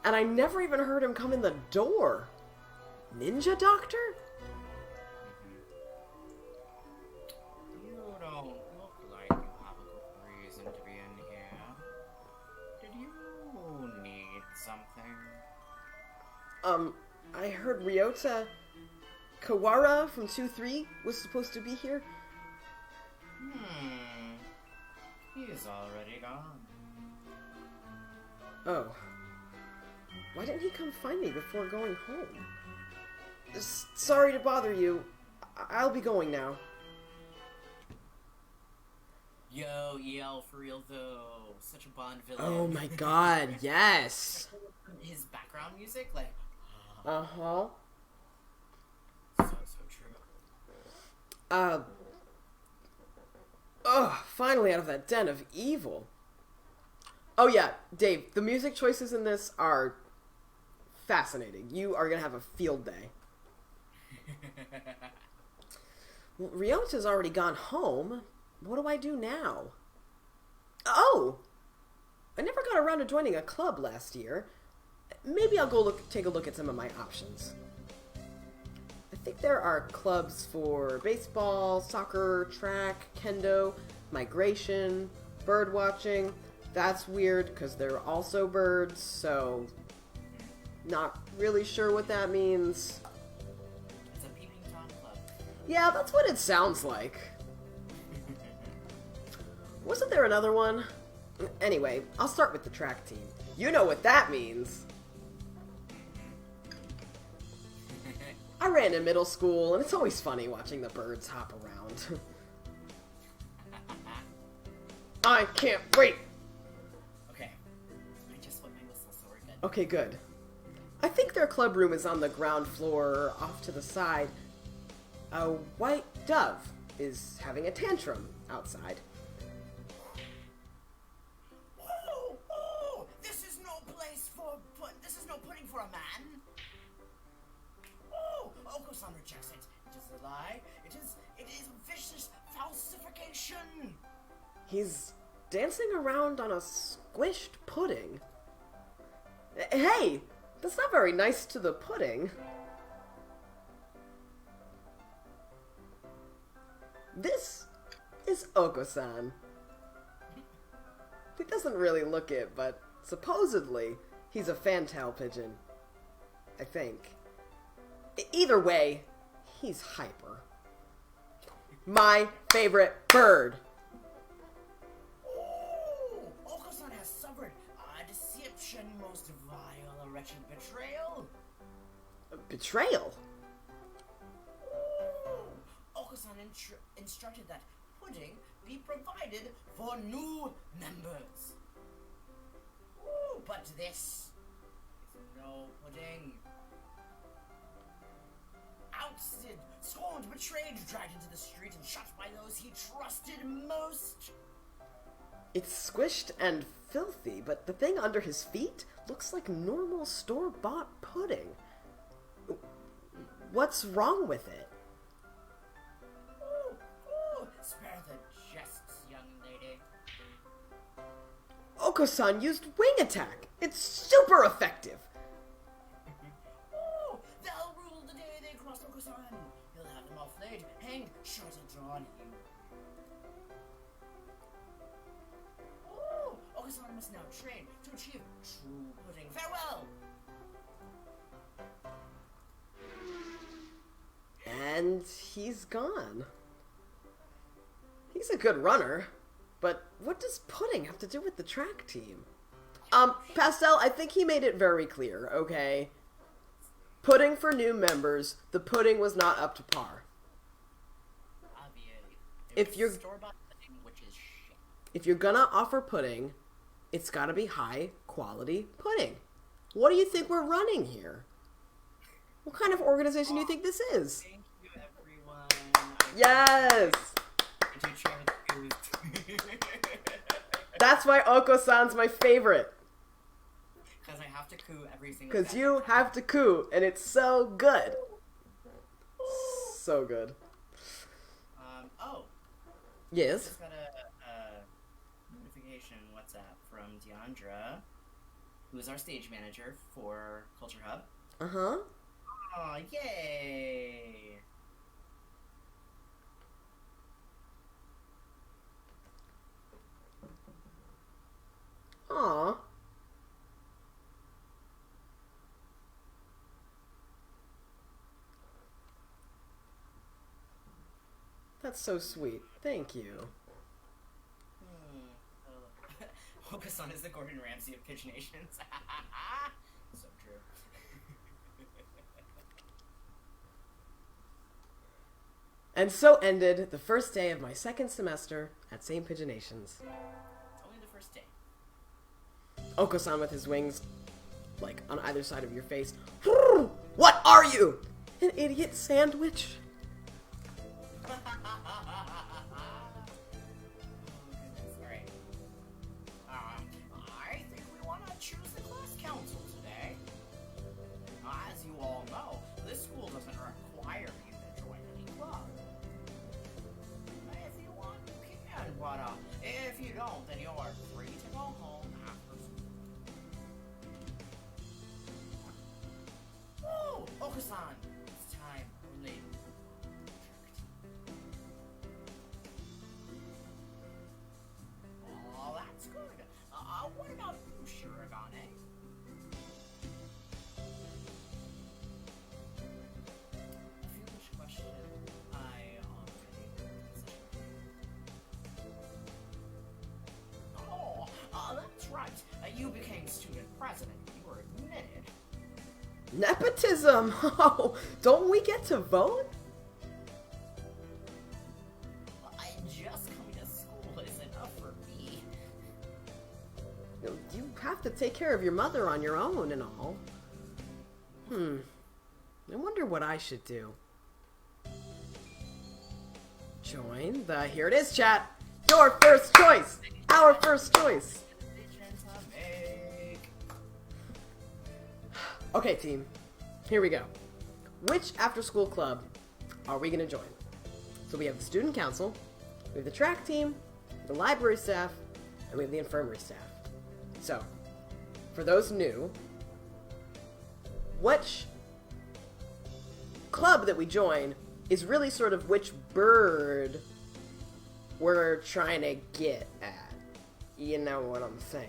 S2: And I never even heard him come in the door. Ninja Doctor?
S1: You don't look like you have a good reason to be in here. Did you need something?
S2: I heard Ryota Kawara from 2-3 was supposed to be here.
S1: He's already gone.
S2: Oh. Why didn't he come find me before going home? Sorry to bother you. I'll be going now.
S1: Yo, EL for real though. Such a Bond villain.
S2: Oh my god, yes!
S1: His background music, like...
S2: Uh-huh.
S1: So true.
S2: Finally out of that den of evil. Oh yeah, Dave, the music choices in this are fascinating. You are gonna have a field day. Well, Ryota's already gone home. What do I do now? Oh! I never got around to joining a club last year. Maybe I'll go take a look at some of my options. I think there are clubs for baseball, soccer, track, kendo, migration, bird watching. That's weird because they're also birds, so not really sure what that means.
S1: It's a peeping Tom club.
S2: Yeah, that's what it sounds like. Wasn't there another one? Anyway, I'll start with the track team. You know what that means. I ran in middle school, and it's always funny watching the birds hop around. I can't wait!
S1: Okay. I just wet my whistle, so we're good.
S2: Okay, good. I think their club room is on the ground floor, off to the side. A white dove is having a tantrum outside.
S1: Oh! This is no place for... This is no pudding for a man. Oh! Oko-san rejects it. It is a lie. It is vicious falsification.
S2: He's dancing around on a squished pudding. Hey! That's not very nice to the pudding. This is Oko-san. He doesn't really look it, but supposedly he's a fantail pigeon. I think. Either way, he's hyper. My favorite bird.
S1: Oh! Oko-san has suffered a deception most vile wretched betrayal.
S2: Betrayal?
S1: Okusan instructed that pudding be provided for new members. But this is no pudding. Ousted, scorned, betrayed, dragged into the street and shot by those he trusted most.
S2: It's squished and filthy, but the thing under his feet looks like normal store-bought pudding. What's wrong with it?
S1: Spare the jests, young lady.
S2: Oko-san used wing attack. It's super effective.
S1: They'll rule the day they cross Oko-san. He'll have them all flayed, hanged, shot and drawn him. Oko-san must now train to achieve true pudding. Farewell!
S2: And he's gone. He's a good runner, but what does pudding have to do with the track team? Pastel, I think he made it very clear, okay? Pudding for new members, the pudding was not up to par.
S1: Obviously.
S2: If you're
S1: Store-bought pudding, which is shit.
S2: If you're gonna offer pudding, it's gotta be high quality pudding. What do you think we're running here? What kind of organization do you think this is?
S1: Thank you, everyone.
S2: Yes!
S1: I do share the truth.
S2: That's why Oko-san's my favorite.
S1: Because I have to coo every single
S2: Because
S1: time.
S2: you have to coo, and it's so good. So good.
S1: Oh.
S2: Yes?
S1: Just got a notification WhatsApp from Deandra, who is our stage manager for Culture Hub.
S2: Uh-huh.
S1: Aw, yay!
S2: Aw. That's so sweet. Thank you.
S1: Okasan is the Gordon Ramsay of Pitch Nations. So true.
S2: And so ended the first day of my second semester at St. Pigeonations.
S1: Only the first day.
S2: Oko-san with his wings, like, on either side of your face. What are you? An idiot sandwich?
S1: Alright. I think we want to choose the class council today. As you all know, this school doesn't require you to join any club. If you want, you can, but if you don't, then you're free to go home after school. Oh, Okasan, it's time to leave. Oh, that's good. What about you, Shirogane? A foolish question I already considered. Oh, that's right. You became student president. You were admitted.
S2: Nepotism! Oh, don't we get to vote?
S1: Just coming to school is enough for me.
S2: You have to take care of your mother on your own and all. I wonder what I should do. Join the... Here it is, chat! Your first choice! Our first choice! Okay, team. Here we go. Which after-school club are we going to join? So we have the student council, we have the track team, the library staff, and we have the infirmary staff. So, for those new, which club that we join is really sort of which bird we're trying to get at. You know what I'm saying?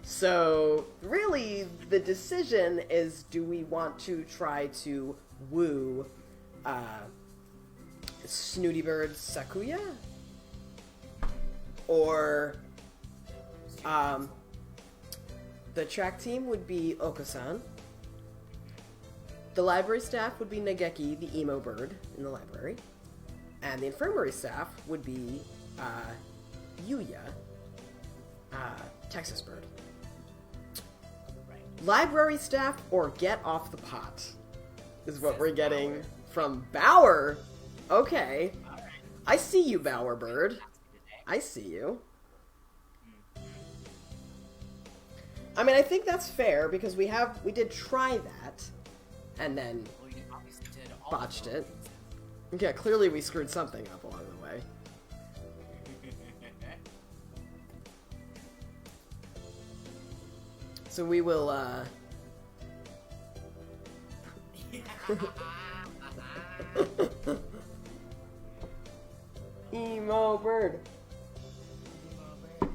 S2: So, really, the decision is, do we want to try to woo Snooty Bird Sakuya? Or The track team would be Oko-san. The library staff would be Nageki, the emo bird in the library. And the infirmary staff would be Yuya, Texas bird.
S1: Right.
S2: Library staff or get off the pot is what
S1: Says
S2: we're getting
S1: Bauer.
S2: from Bauer. Okay.
S1: All right.
S2: I see you, Bauer bird. I see you. I mean, I think that's fair because we did try that and then
S1: Well, you obviously did all
S2: botched
S1: of
S2: it.
S1: them.
S2: Yeah, clearly we screwed something up along the way. So we will, Emo bird.
S1: I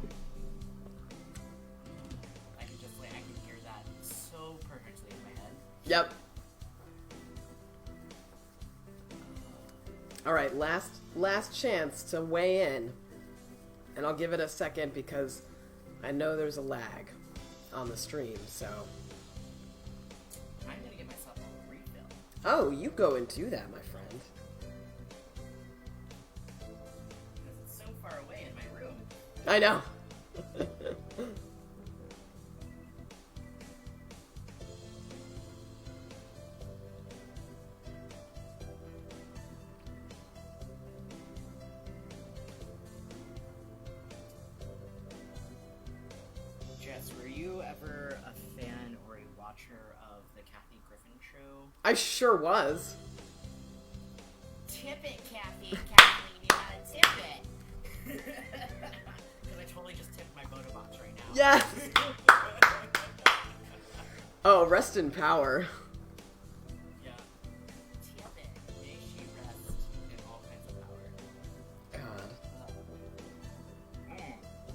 S1: can hear that so perfectly in my head.
S2: Yep. Alright, last chance to weigh in. And I'll give it a second because I know there's a lag on the stream, so.
S1: I'm gonna get myself a refill.
S2: Oh, you go and do that, my friend.
S1: Because it's so far away in my room.
S2: I know.
S1: Jess, were you ever a fan or a watcher of the Kathy Griffin show?
S2: I sure was.
S1: Tip it, Kathy. Kathleen, you gotta tip it. Because I totally just tipped my Motobox right now.
S2: Yes! Oh, rest in power.
S1: Yeah. Tip it. May she rest in all kinds of power.
S2: God.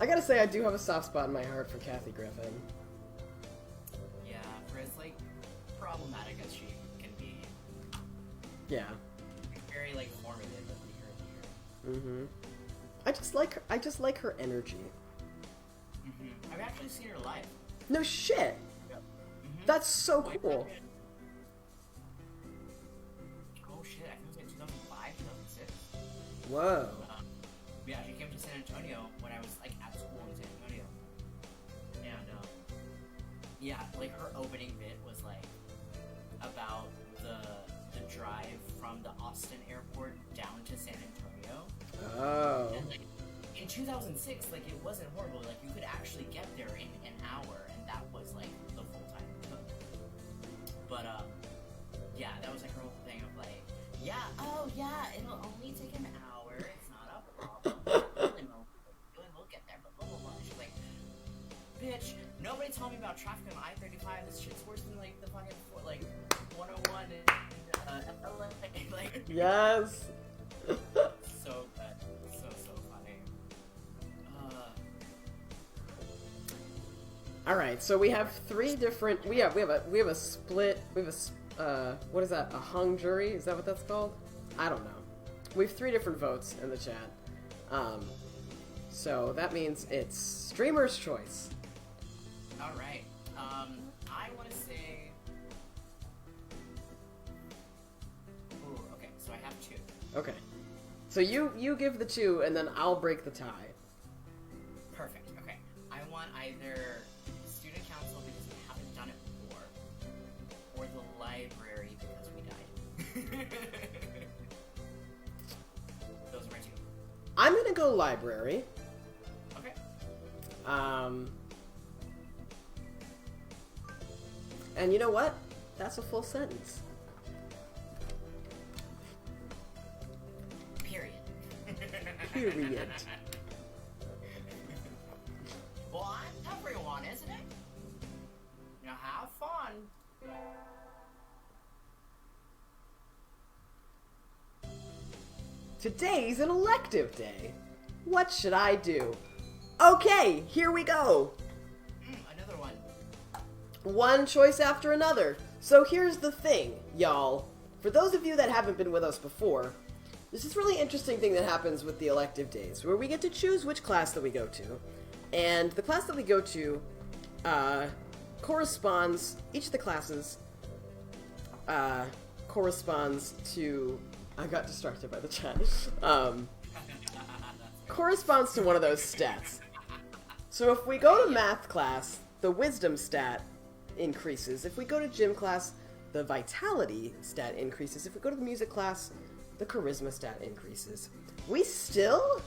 S2: I gotta say, I do have a soft spot in my heart for Kathy Griffin.
S1: Yeah, for as, like, problematic as she can be.
S2: Yeah.
S1: Very, like, formative of the year.
S2: Mm-hmm. I just like her energy.
S1: Mm-hmm. I've actually seen her live.
S2: No shit!
S1: Yep. Mm-hmm.
S2: That's so cool.
S1: Oh shit, I think it was like 2005, 2006.
S2: Whoa.
S1: Yeah, she came to San Antonio when I was like at school in San Antonio. And yeah, like her opening bit was like about the drive from the Austin airport down to San Antonio.
S2: Oh.
S1: And like in 2006, like it wasn't horrible. Like you could actually get there in an hour, and that was like the full time it took. But yeah, that was like her whole thing of like, yeah, oh yeah, it'll only take an hour. It's not a problem. We'll get there. But blah blah blah. She's like, bitch, nobody told me about traffic on I-35. This shit's worse than like the fucking like 101 and LA. Like
S2: Yes.
S1: so good. So funny.
S2: All right, so we have three different. We have a split. We have a what is that? A hung jury? Is that what that's called? I don't know. We have three different votes in the chat. So that means it's streamer's choice.
S1: All right. I want to say. Ooh, okay. So I have two.
S2: Okay. So you give the two, and then I'll break the tie.
S1: Perfect. Okay. I want either student council because we haven't done it before, or the library because we died. Those are my two.
S2: I'm gonna go library.
S1: Okay.
S2: And you know what? That's a full sentence.
S1: Period.
S2: Period.
S1: Well, I'm everyone, isn't it? Now have fun.
S2: Today's an elective day. What should I do? Okay, here we go.
S1: Another one.
S2: One choice after another. So here's the thing, y'all. For those of you that haven't been with us before, this is a really interesting thing that happens with the elective days, where we get to choose which class that we go to. And the class that we go to corresponds, each of the classes corresponds to, I got distracted by the chat, corresponds to one of those stats. So if we go to math class, the wisdom stat increases. If we go to gym class, the vitality stat increases. If we go to the music class, the charisma stat increases. We still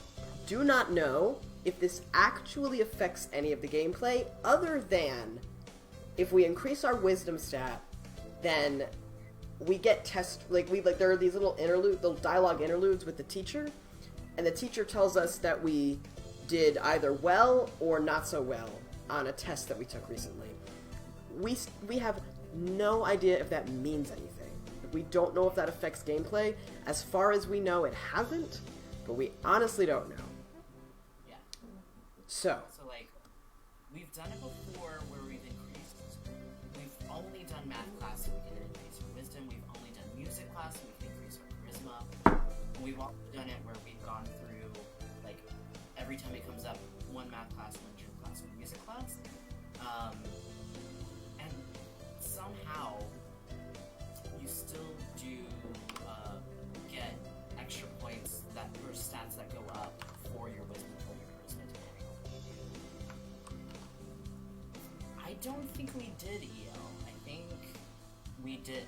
S2: do not know if this actually affects any of the gameplay, other than if we increase our wisdom stat, then we get there are these little dialogue interludes with the teacher, and the teacher tells us that we did either well or not so well on a test that we took recently. We have no idea if that means anything. We don't know if that affects gameplay. As far as we know, it hasn't, but we honestly don't know.
S1: Yeah.
S2: So
S1: like, we've done it before where we've only done math class so we can increase our wisdom. We've only done music class so we can increase our charisma. And we've also done it where we've gone through, like, every time it comes up, one math class, one gym class, one music class. And somehow you still do get extra points or stats that go up for your wisdom or your charisma, depending on what you do. I don't think we did EL.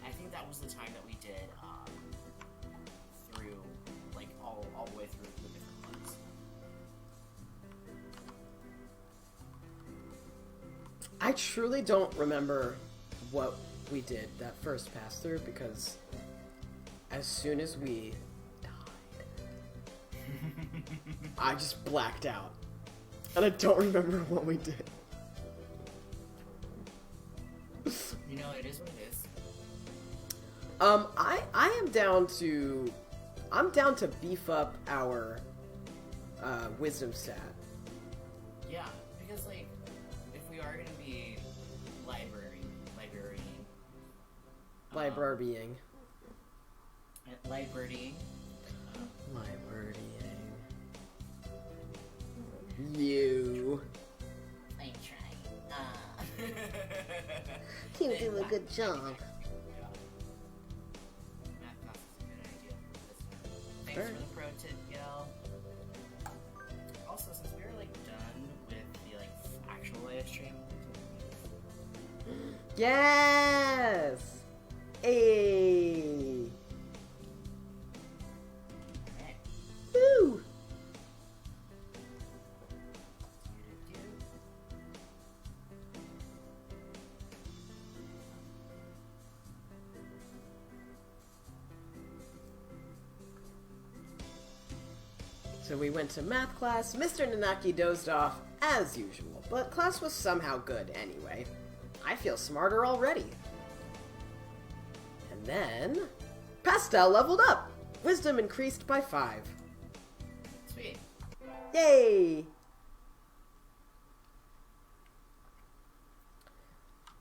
S1: I think that was the time that we did through, like, all the way through the different ones.
S2: I truly don't remember what we did that first pass through, because as soon as we died, I just blacked out. And I don't remember what we did.
S1: You know, it is what it is.
S2: I'm down to beef up our wisdom stat.
S1: Yeah, because, like, if we are gonna be librarying,
S2: You.
S1: I'm trying.
S2: You do a good job.
S1: Thanks for the pro tip, yo. Also, since we were, like, done with the, like, actual live stream.
S2: Yes! Hey!
S1: Okay.
S2: Woo! So we went to math class. Mr. Nanaki dozed off, as usual, but class was somehow good anyway. I feel smarter already. And then, Pastel leveled up! Wisdom increased by 5.
S1: Sweet.
S2: Yay!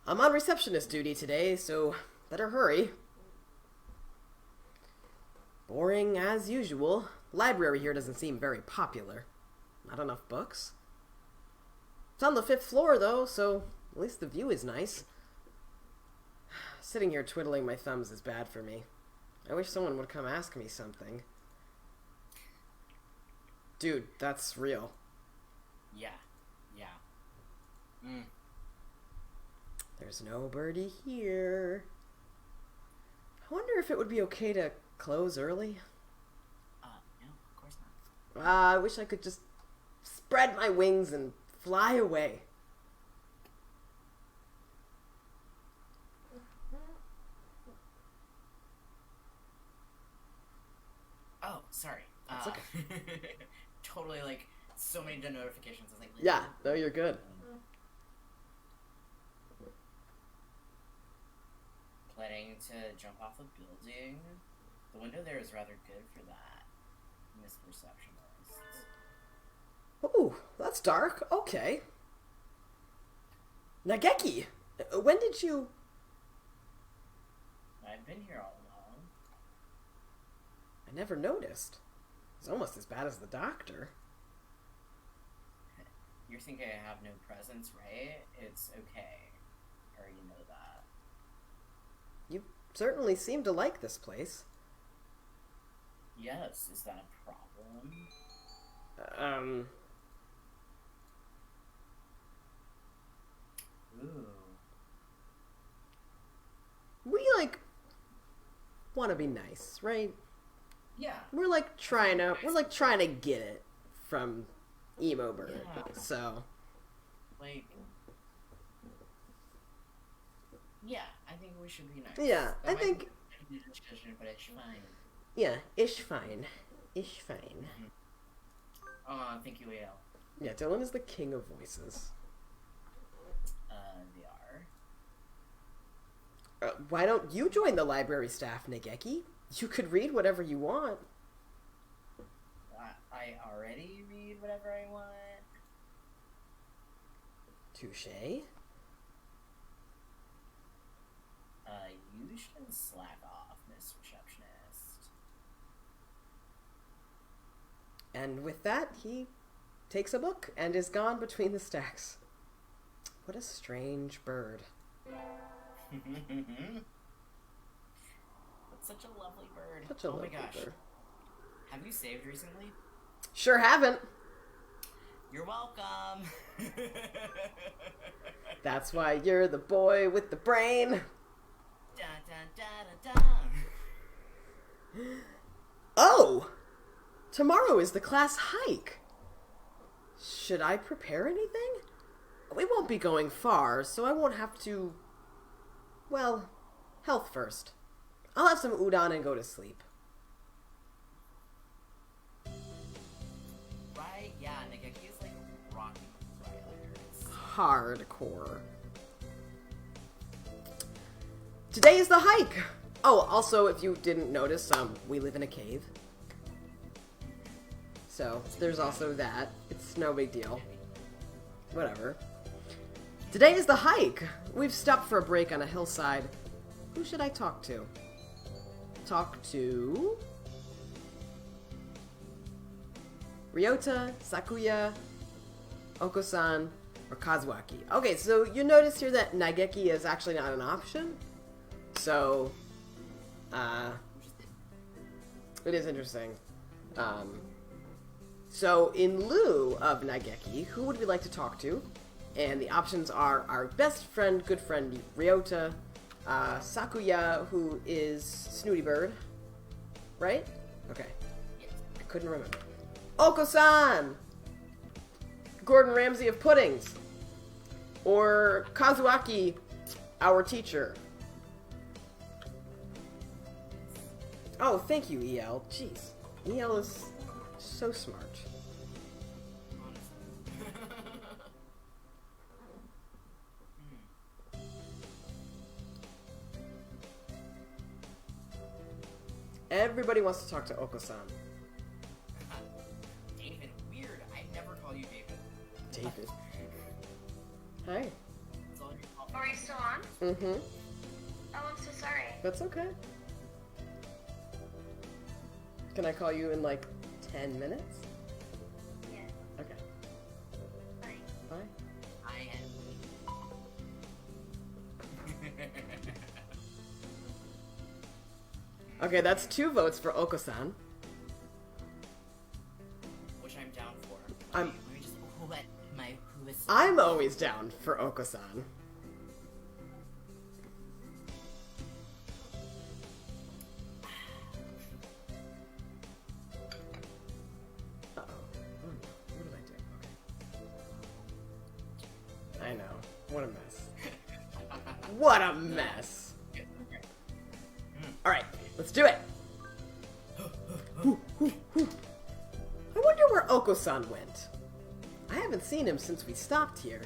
S2: I'm on receptionist duty today, so better hurry. Boring as usual. Library here doesn't seem very popular. Not enough books. It's on the 5th floor, though, so at least the view is nice. Sitting here twiddling my thumbs is bad for me. I wish someone would come ask me something. Dude, that's real.
S1: Yeah.
S2: There's no birdie here. I wonder if it would be okay to close early.
S1: No, of course not.
S2: I wish I could just spread my wings and fly away.
S1: Oh, sorry.
S2: That's okay.
S1: Totally, like, so many notifications. I was like,
S2: Yeah, no, you're good.
S1: Planning to jump off a building. The window there is rather good for that. Misperceptionist.
S2: Ooh, that's dark. Okay. Nageki, when did you...
S1: I've been here all along.
S2: I never noticed. It's almost as bad as the doctor.
S1: You're thinking I have no presence, right? It's okay. already know that.
S2: You certainly seem to like this place.
S1: Yes, is that a problem? Ooh.
S2: We, want to be nice, right?
S1: Yeah.
S2: We're trying to get it from Emo Bird.
S1: Yeah.
S2: So,
S1: yeah, I think we should be nice.
S2: Yeah,
S1: That
S2: I
S1: might
S2: think.
S1: be a discussion, but it's fine.
S2: Yeah, ish fine. Ish fine.
S1: Oh, thank you, AL.
S2: Yeah, Dylan is the king of voices.
S1: They are.
S2: Why don't you join the library staff, Nageki? You could read whatever you want.
S1: I already read whatever I want.
S2: Touché.
S1: You should slack off, Miss Receptionist.
S2: And with that, he takes a book and is gone between the stacks. What a strange bird.
S1: That's such a lovely bird.
S2: Such a lovely
S1: my gosh.
S2: bird.
S1: Have you saved recently?
S2: Sure haven't.
S1: You're welcome.
S2: That's why you're the boy with the brain.
S1: Da, da, da, da, da.
S2: Oh! Tomorrow is the class hike. Should I prepare anything? We won't be going far, so I won't have to... Well, health first. I'll have some udon and go to sleep.
S1: Right? Yeah, Nageki is rocking Rylanders.
S2: Hardcore. Today is the hike! Oh, also, if you didn't notice, we live in a cave. So, there's also that. It's no big deal. Whatever. Today is the hike! We've stopped for a break on a hillside. Who should I talk to? Talk to... Ryota, Sakuya, Oko-san, or Kazuaki. Okay, so you notice here that Nageki is actually not an option. So, it is interesting. So, in lieu of Nageki, who would we like to talk to? And the options are our best friend, good friend, Ryota, Sakuya, who is Snooty Bird, right? Okay.
S1: Yes.
S2: I couldn't remember. Oko-san! Gordon Ramsay of Puddings. Or Kazuaki, our teacher. Oh, thank you, EL. Jeez. EL is so smart. Everybody wants to talk to Oko-san.
S1: David, weird. I never call you David.
S2: David. Hi.
S1: It's all your fault.
S4: Are you still on?
S2: Mm-hmm.
S4: Oh, I'm so sorry.
S2: That's okay. Can I call you in 10 minutes?
S4: Yeah.
S2: Okay.
S4: Bye.
S2: Bye.
S1: I am.
S2: Okay, that's 2 votes for Oko-san.
S1: Which I'm down for.
S2: I'm-
S1: Let me just. Who is.
S2: I'm always down for Oko-san. Uh-oh. Oh, no. What did I do? Okay. I know. What a mess. What a mess. Alright, let's do it. I wonder where Oko-san went. I haven't seen him since we stopped here.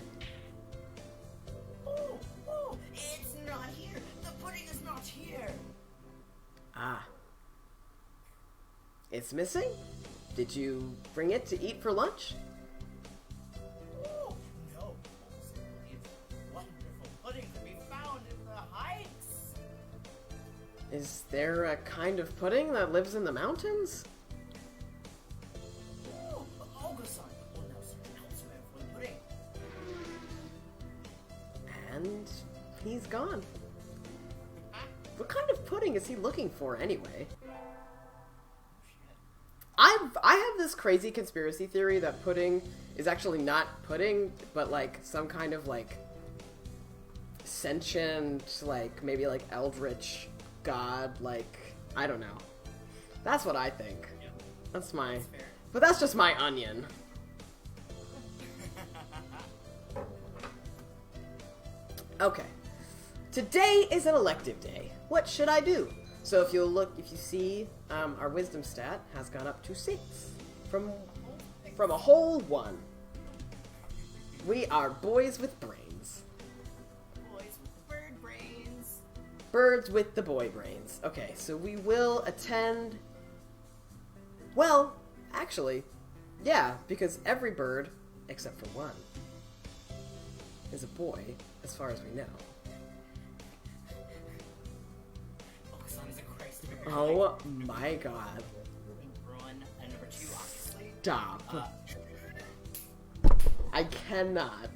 S1: Oh, it's not here. The pudding is not here.
S2: Ah. It's missing? Did you bring it to eat for lunch?
S1: Oh, no. It's wonderful pudding to be found in the heights.
S2: Is there a kind of pudding that lives in the mountains?
S1: Oh, Olga-san will now search elsewhere for the pudding.
S2: And He's gone. What kind of pudding is he looking for anyway? I have this crazy conspiracy theory that pudding is actually not pudding, but like some kind of like sentient, like maybe like eldritch god, like I don't know. That's what I think.
S1: Yeah.
S2: That's my,
S1: That's fair.
S2: but that's just my onion. Okay. Today is an elective day. What should I do? So if you see, our wisdom stat has gone up to 6 from a whole 1. We are boys with brains.
S1: Boys with bird brains.
S2: Birds with the boy brains. Okay, so we will attend. Well, actually, yeah, because every bird, except for one, is a boy, as far as we know.
S1: Son is a Christ.
S2: Oh my god.
S1: Ruin number 2, obviously.
S2: Stop. I cannot.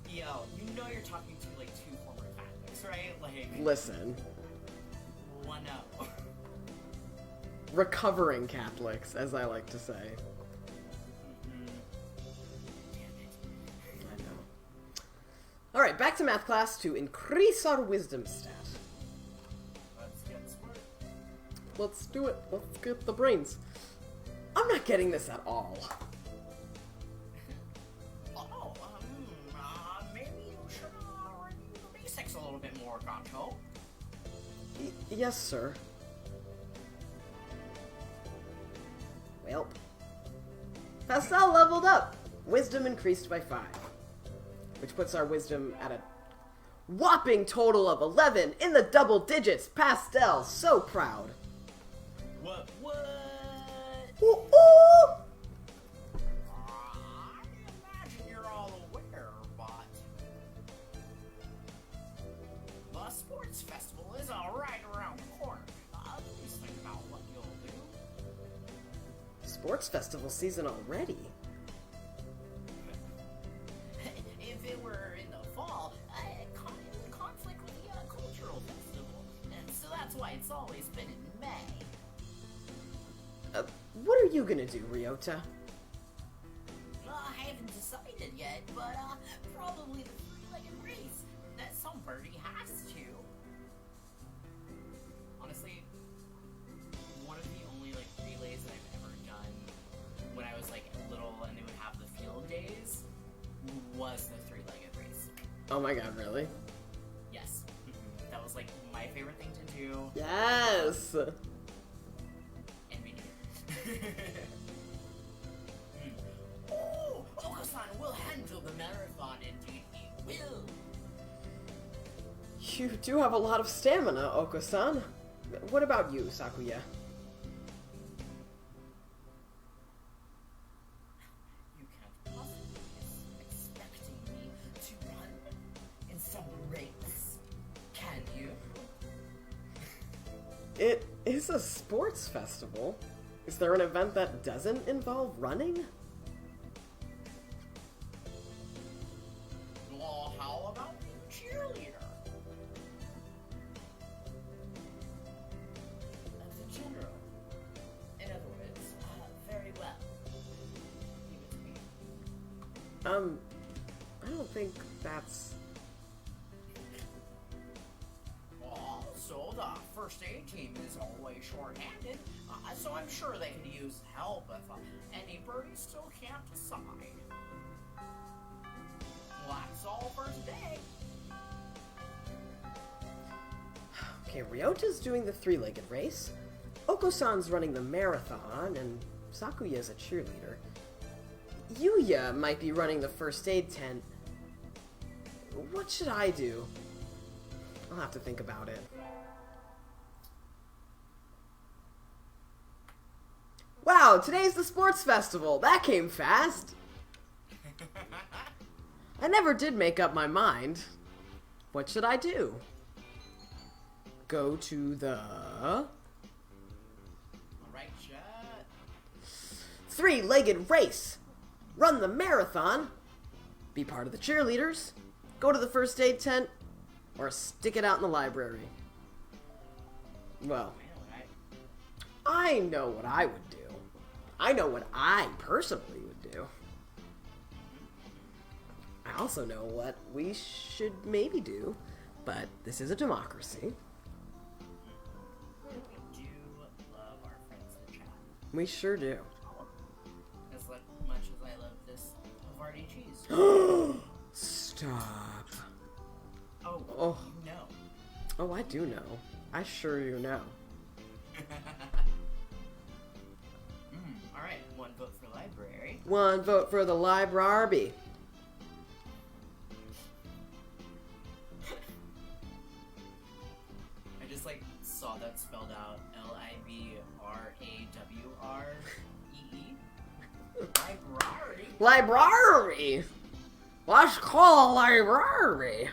S1: Yo, you know you're talking to like 2 former Catholics, right? Like,
S2: Listen.
S1: 1-0.
S2: Recovering Catholics, as I like to say. I know. Alright, back to math class to increase our wisdom stat.
S1: Let's get smart.
S2: Let's do it. Let's get the brains. I'm not getting this at all.
S1: Oh, maybe you should review the basics a little bit more, Gonto.
S2: Yes, sir. Well, Pastel leveled up. Wisdom increased by 5, which puts our wisdom at a whopping total of 11 in the double digits. Pastel, so proud.
S1: What?
S2: Ooh, ooh.
S1: I imagine you're all aware, but the sports festival is right around the corner. Please think about what you'll do.
S2: Sports festival season already.
S1: If it were in the fall, it would conflict with the cultural festival, and so that's why it's always been in May.
S2: What are you gonna do, Ryota?
S1: I haven't decided yet, but probably the three-legged race that some birdie has to. Honestly, one of the only like relays that I've ever done when I was like little and they would have the field days was the three-legged race.
S2: Oh my god, really?
S1: Yes, that was like my favorite thing to do.
S2: Yes!
S1: And we did. Oh, Oko-san will handle the marathon, indeed he will.
S2: You do have a lot of stamina, Oko-san. What about you, Sakuya?
S1: You can't possibly be expecting me to run in some race, can you?
S2: It is a sports festival. Is there an event that doesn't involve running?
S1: Well, how about being a cheerleader? As a general. In other words, very well. Give it to me.
S2: I don't think that's...
S1: Also, the first aid team is always short-handed, so I'm sure they could use help if any birdie still can't decide. Well, that's all for today.
S2: Okay, Ryota's doing the three-legged race. Oko-san's running the marathon, and Sakuya's a cheerleader. Yuya might be running the first aid tent. What should I do? I'll have to think about it. Wow, today's the sports festival. That came fast. I never did make up my mind. What should I do? Go to the...
S1: Alright, chat.
S2: three-legged race. Run the marathon. Be part of the cheerleaders. Go to the first aid tent. or stick it out in the library? Well, I know what I would do. I know what I personally would do. I also know what we should maybe do, but this is a democracy.
S1: We do love our friends in the chat.
S2: We sure do.
S1: As much as I love this Havarti cheese.
S2: Stop.
S1: Oh,
S2: Oh.
S1: you know.
S2: Oh, I do know. I sure do know.
S1: Alright, one vote for library.
S2: One vote for the library.
S1: I just saw that spelled out Libraree. Library.
S2: Library! Let's call a library!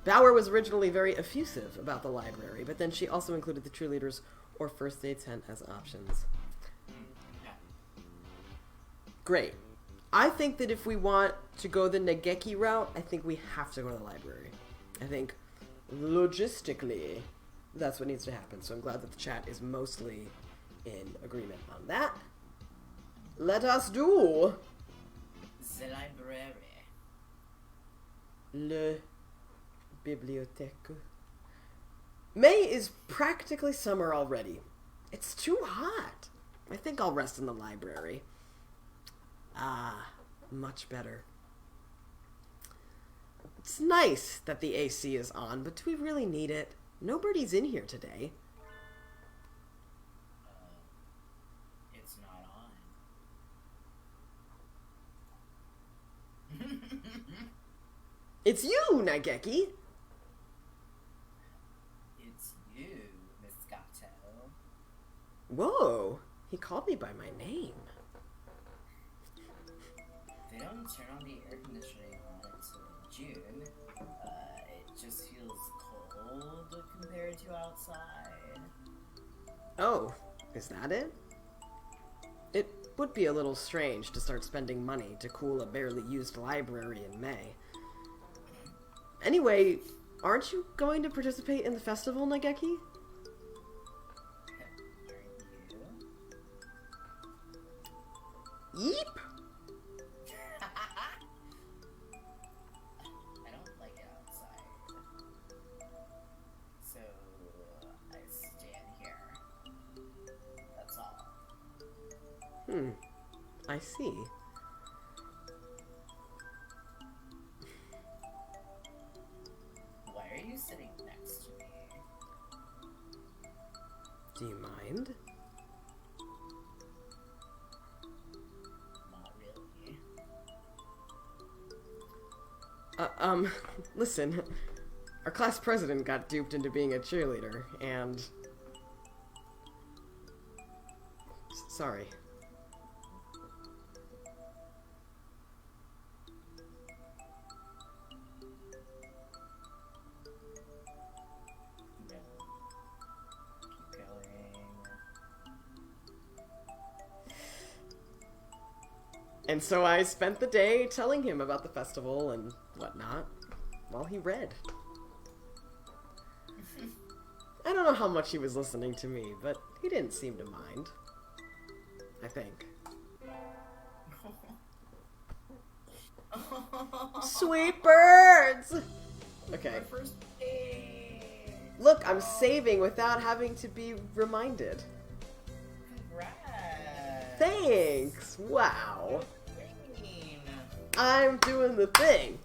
S2: Bauer was originally very effusive about the library, but then she also included the cheerleaders or first aid tent as options.
S1: Yeah.
S2: Great. I think that if we want to go the Nageki route, I think we have to go to the library. I think logistically, that's what needs to happen. So I'm glad that the chat is mostly in agreement on that. Let us do
S1: The library.
S2: le bibliothèque. May is practically summer already. It's too hot. I think I'll rest in the library. Ah, much better. It's nice that the AC is on, but do we really need it? Nobody's in here today.
S1: It's not on.
S2: It's you, Nageki!
S1: It's you, Miss Gato.
S2: Whoa, he called me by my name.
S1: They don't turn on the air conditioning on until June. It just feels cold compared to outside.
S2: Oh, is that it? It would be a little strange to start spending money to cool a barely used library in May. Anyway, aren't you going to participate in the festival, Nageki?
S1: Are you?
S2: Yeep!
S1: I don't like it outside. So, I stand here. That's all.
S2: I see.
S1: Why are you sitting next to me?
S2: Do you mind?
S1: Not really.
S2: Listen. Our class president got duped into being a cheerleader, and... Sorry.
S1: No. Keep going.
S2: And so I spent the day telling him about the festival and whatnot while he read. I don't know how much he was listening to me, but he didn't seem to mind. I think. Sweet birds! Okay.
S1: My first day.
S2: Look, I'm saving without having to be reminded.
S1: Congrats.
S2: Thanks! Wow.
S1: Green.
S2: I'm doing the thing.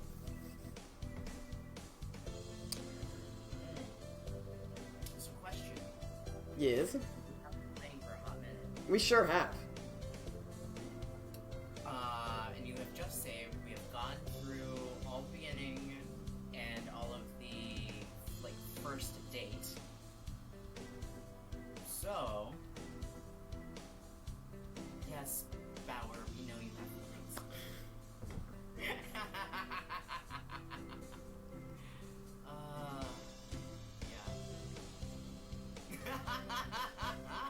S1: So, question.
S2: Yes?
S1: I've been playing for a hot minute.
S2: We sure have.
S1: And you have just saved. We have gone through all the beginning and all of the first date. So, yes, Bauer, we know you have feelings. Yeah.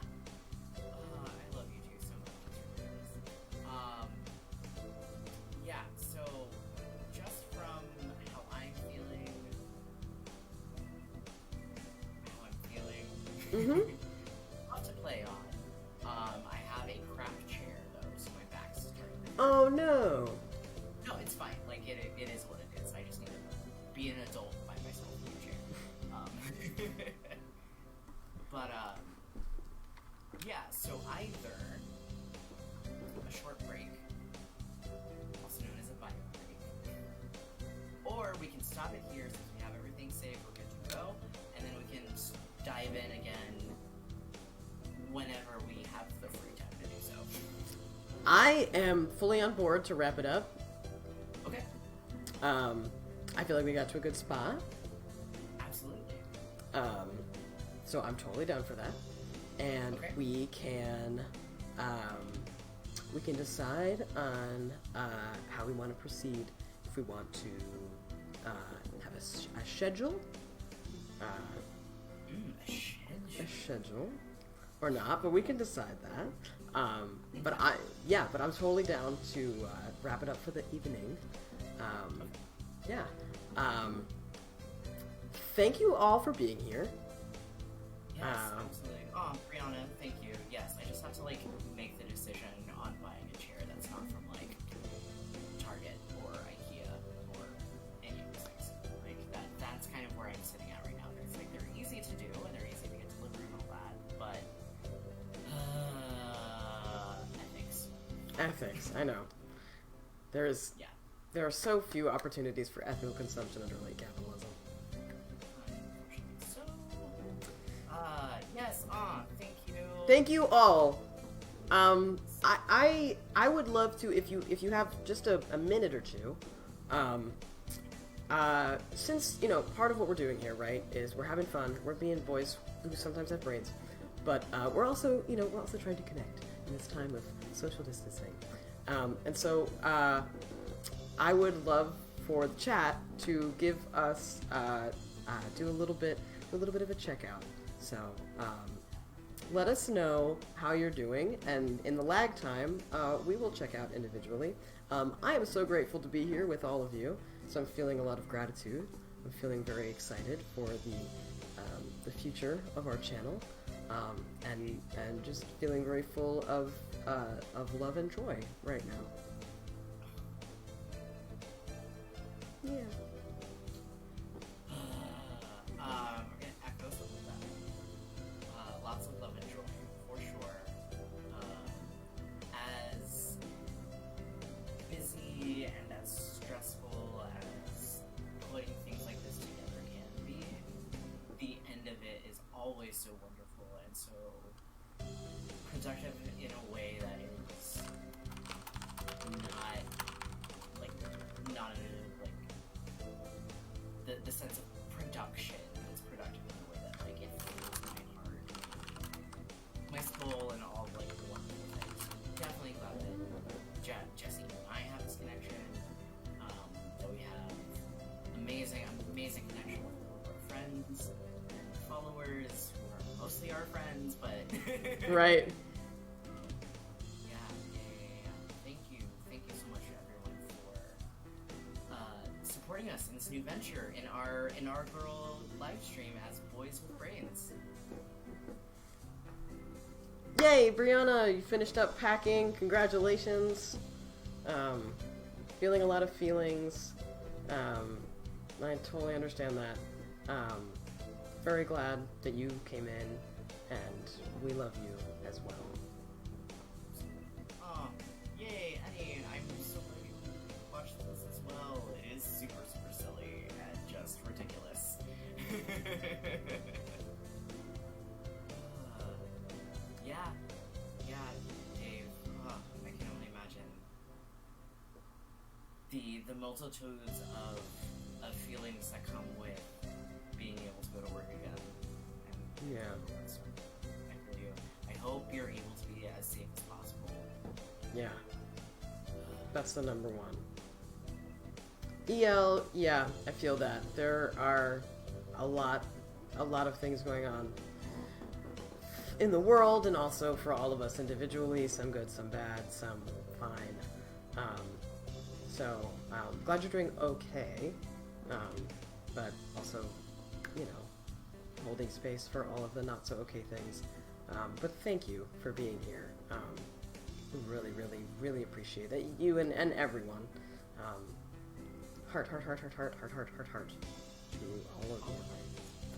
S1: I love you two so much. It's ridiculous. Yeah, so just from how I'm
S2: Mm-hmm.
S1: Lot to play on. I have a craft chair though, so my back's starting to hurt.
S2: Oh no.
S1: No, it's fine. Like it is what it is. I just need to be an adult by myself in a chair. But yeah. So either a short break, also known as a VID break, or we can stop it here since we have everything saved. We're good to go, and then we can dive in again whenever we have the free time to do so.
S2: I am fully on board to wrap it up.
S1: Okay.
S2: I feel like we got to a good spot.
S1: Absolutely.
S2: So I'm totally down for that. And
S1: Okay.
S2: we can decide on how we want to proceed. If we want to have a schedule,
S1: A
S2: schedule, or not, but we can decide that. But I'm totally down to wrap it up for the evening. Yeah. Thank you all for being here.
S1: Yes, absolutely. Oh, Brianna, thank you. Yes, I just have to like make the decision on buying a chair that's not from like Target or IKEA or any of those things. Like that's kind of where I'm sitting at right now. It's like they're easy to do and they're easy to get delivered and all that, but
S2: Ethics, I know. There are so few opportunities for ethical consumption under late capitalism.
S1: Unfortunately. So, yes, thank you.
S2: Thank you all. I would love to, if you have just a minute or two, since, part of what we're doing here, right, is we're having fun, we're being boys who sometimes have brains, but we're also trying to connect in this time of social distancing. And so I would love for the chat to give us do a little bit of a checkout. So let us know how you're doing, and in the lag time, we will check out individually. I am so grateful to be here with all of you. So I'm feeling a lot of gratitude. I'm feeling very excited for the future of our channel, and just feeling very full of love and joy right now. Yeah.
S1: We're gonna echo some of that. Lots of love and joy, for sure. As busy and as stressful as putting things like this together can be, the end of it is always so wonderful and so productive in a way that is not in the sense of production. It's productive in a way that like it fills my heart, my soul, and all like the wonderful things. Definitely glad that Jesse and I have this connection. That we have amazing connection with all of our friends and followers who are mostly our friends, but
S2: Right.
S1: Yeah. Thank you so much to everyone for supporting us in this new venture in our inaugural live stream as Boys with Brains.
S2: Yay, Brianna, you finished up packing. Congratulations. Feeling a lot of feelings. I totally understand that. Very glad that you came in, and we love you as well.
S1: Oh, yay, Eddie, I'm so glad you watched this as well. It is super, super silly and just ridiculous. Yeah, Dave, I can only imagine the multitudes of feelings that come with being able to go to work again. And
S2: Yeah.
S1: so, I feel you. I hope you're able to be as safe as possible.
S2: Yeah. That's the number one. EL, yeah, I feel that. There are a lot of things going on in the world, and also for all of us individually, some good, some bad, some fine. So, glad you're doing okay, but also, holding space for all of the not so okay things. But thank you for being here. Really, really, really appreciate that. You and everyone. Heart, heart, heart, heart, heart, heart, heart, heart, heart. To all of you.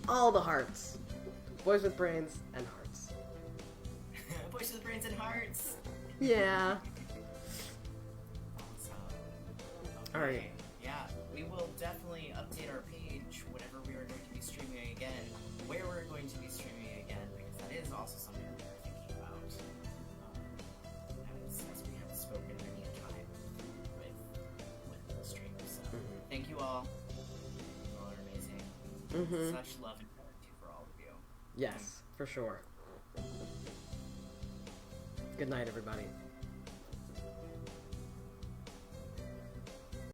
S2: All the hearts. Boys with brains and hearts.
S1: Boys with brains and hearts.
S2: Yeah.
S1: Awesome. Okay.
S2: All right.
S1: Yeah, we will definitely update our page whenever we are going to be streaming again, where we're going to be streaming again, because that is also something that we're thinking about. As we have spoken many a time with the stream. So thank you all. You all are amazing. Such love and gratitude for all of you.
S2: Yes, for sure. Good night, everybody.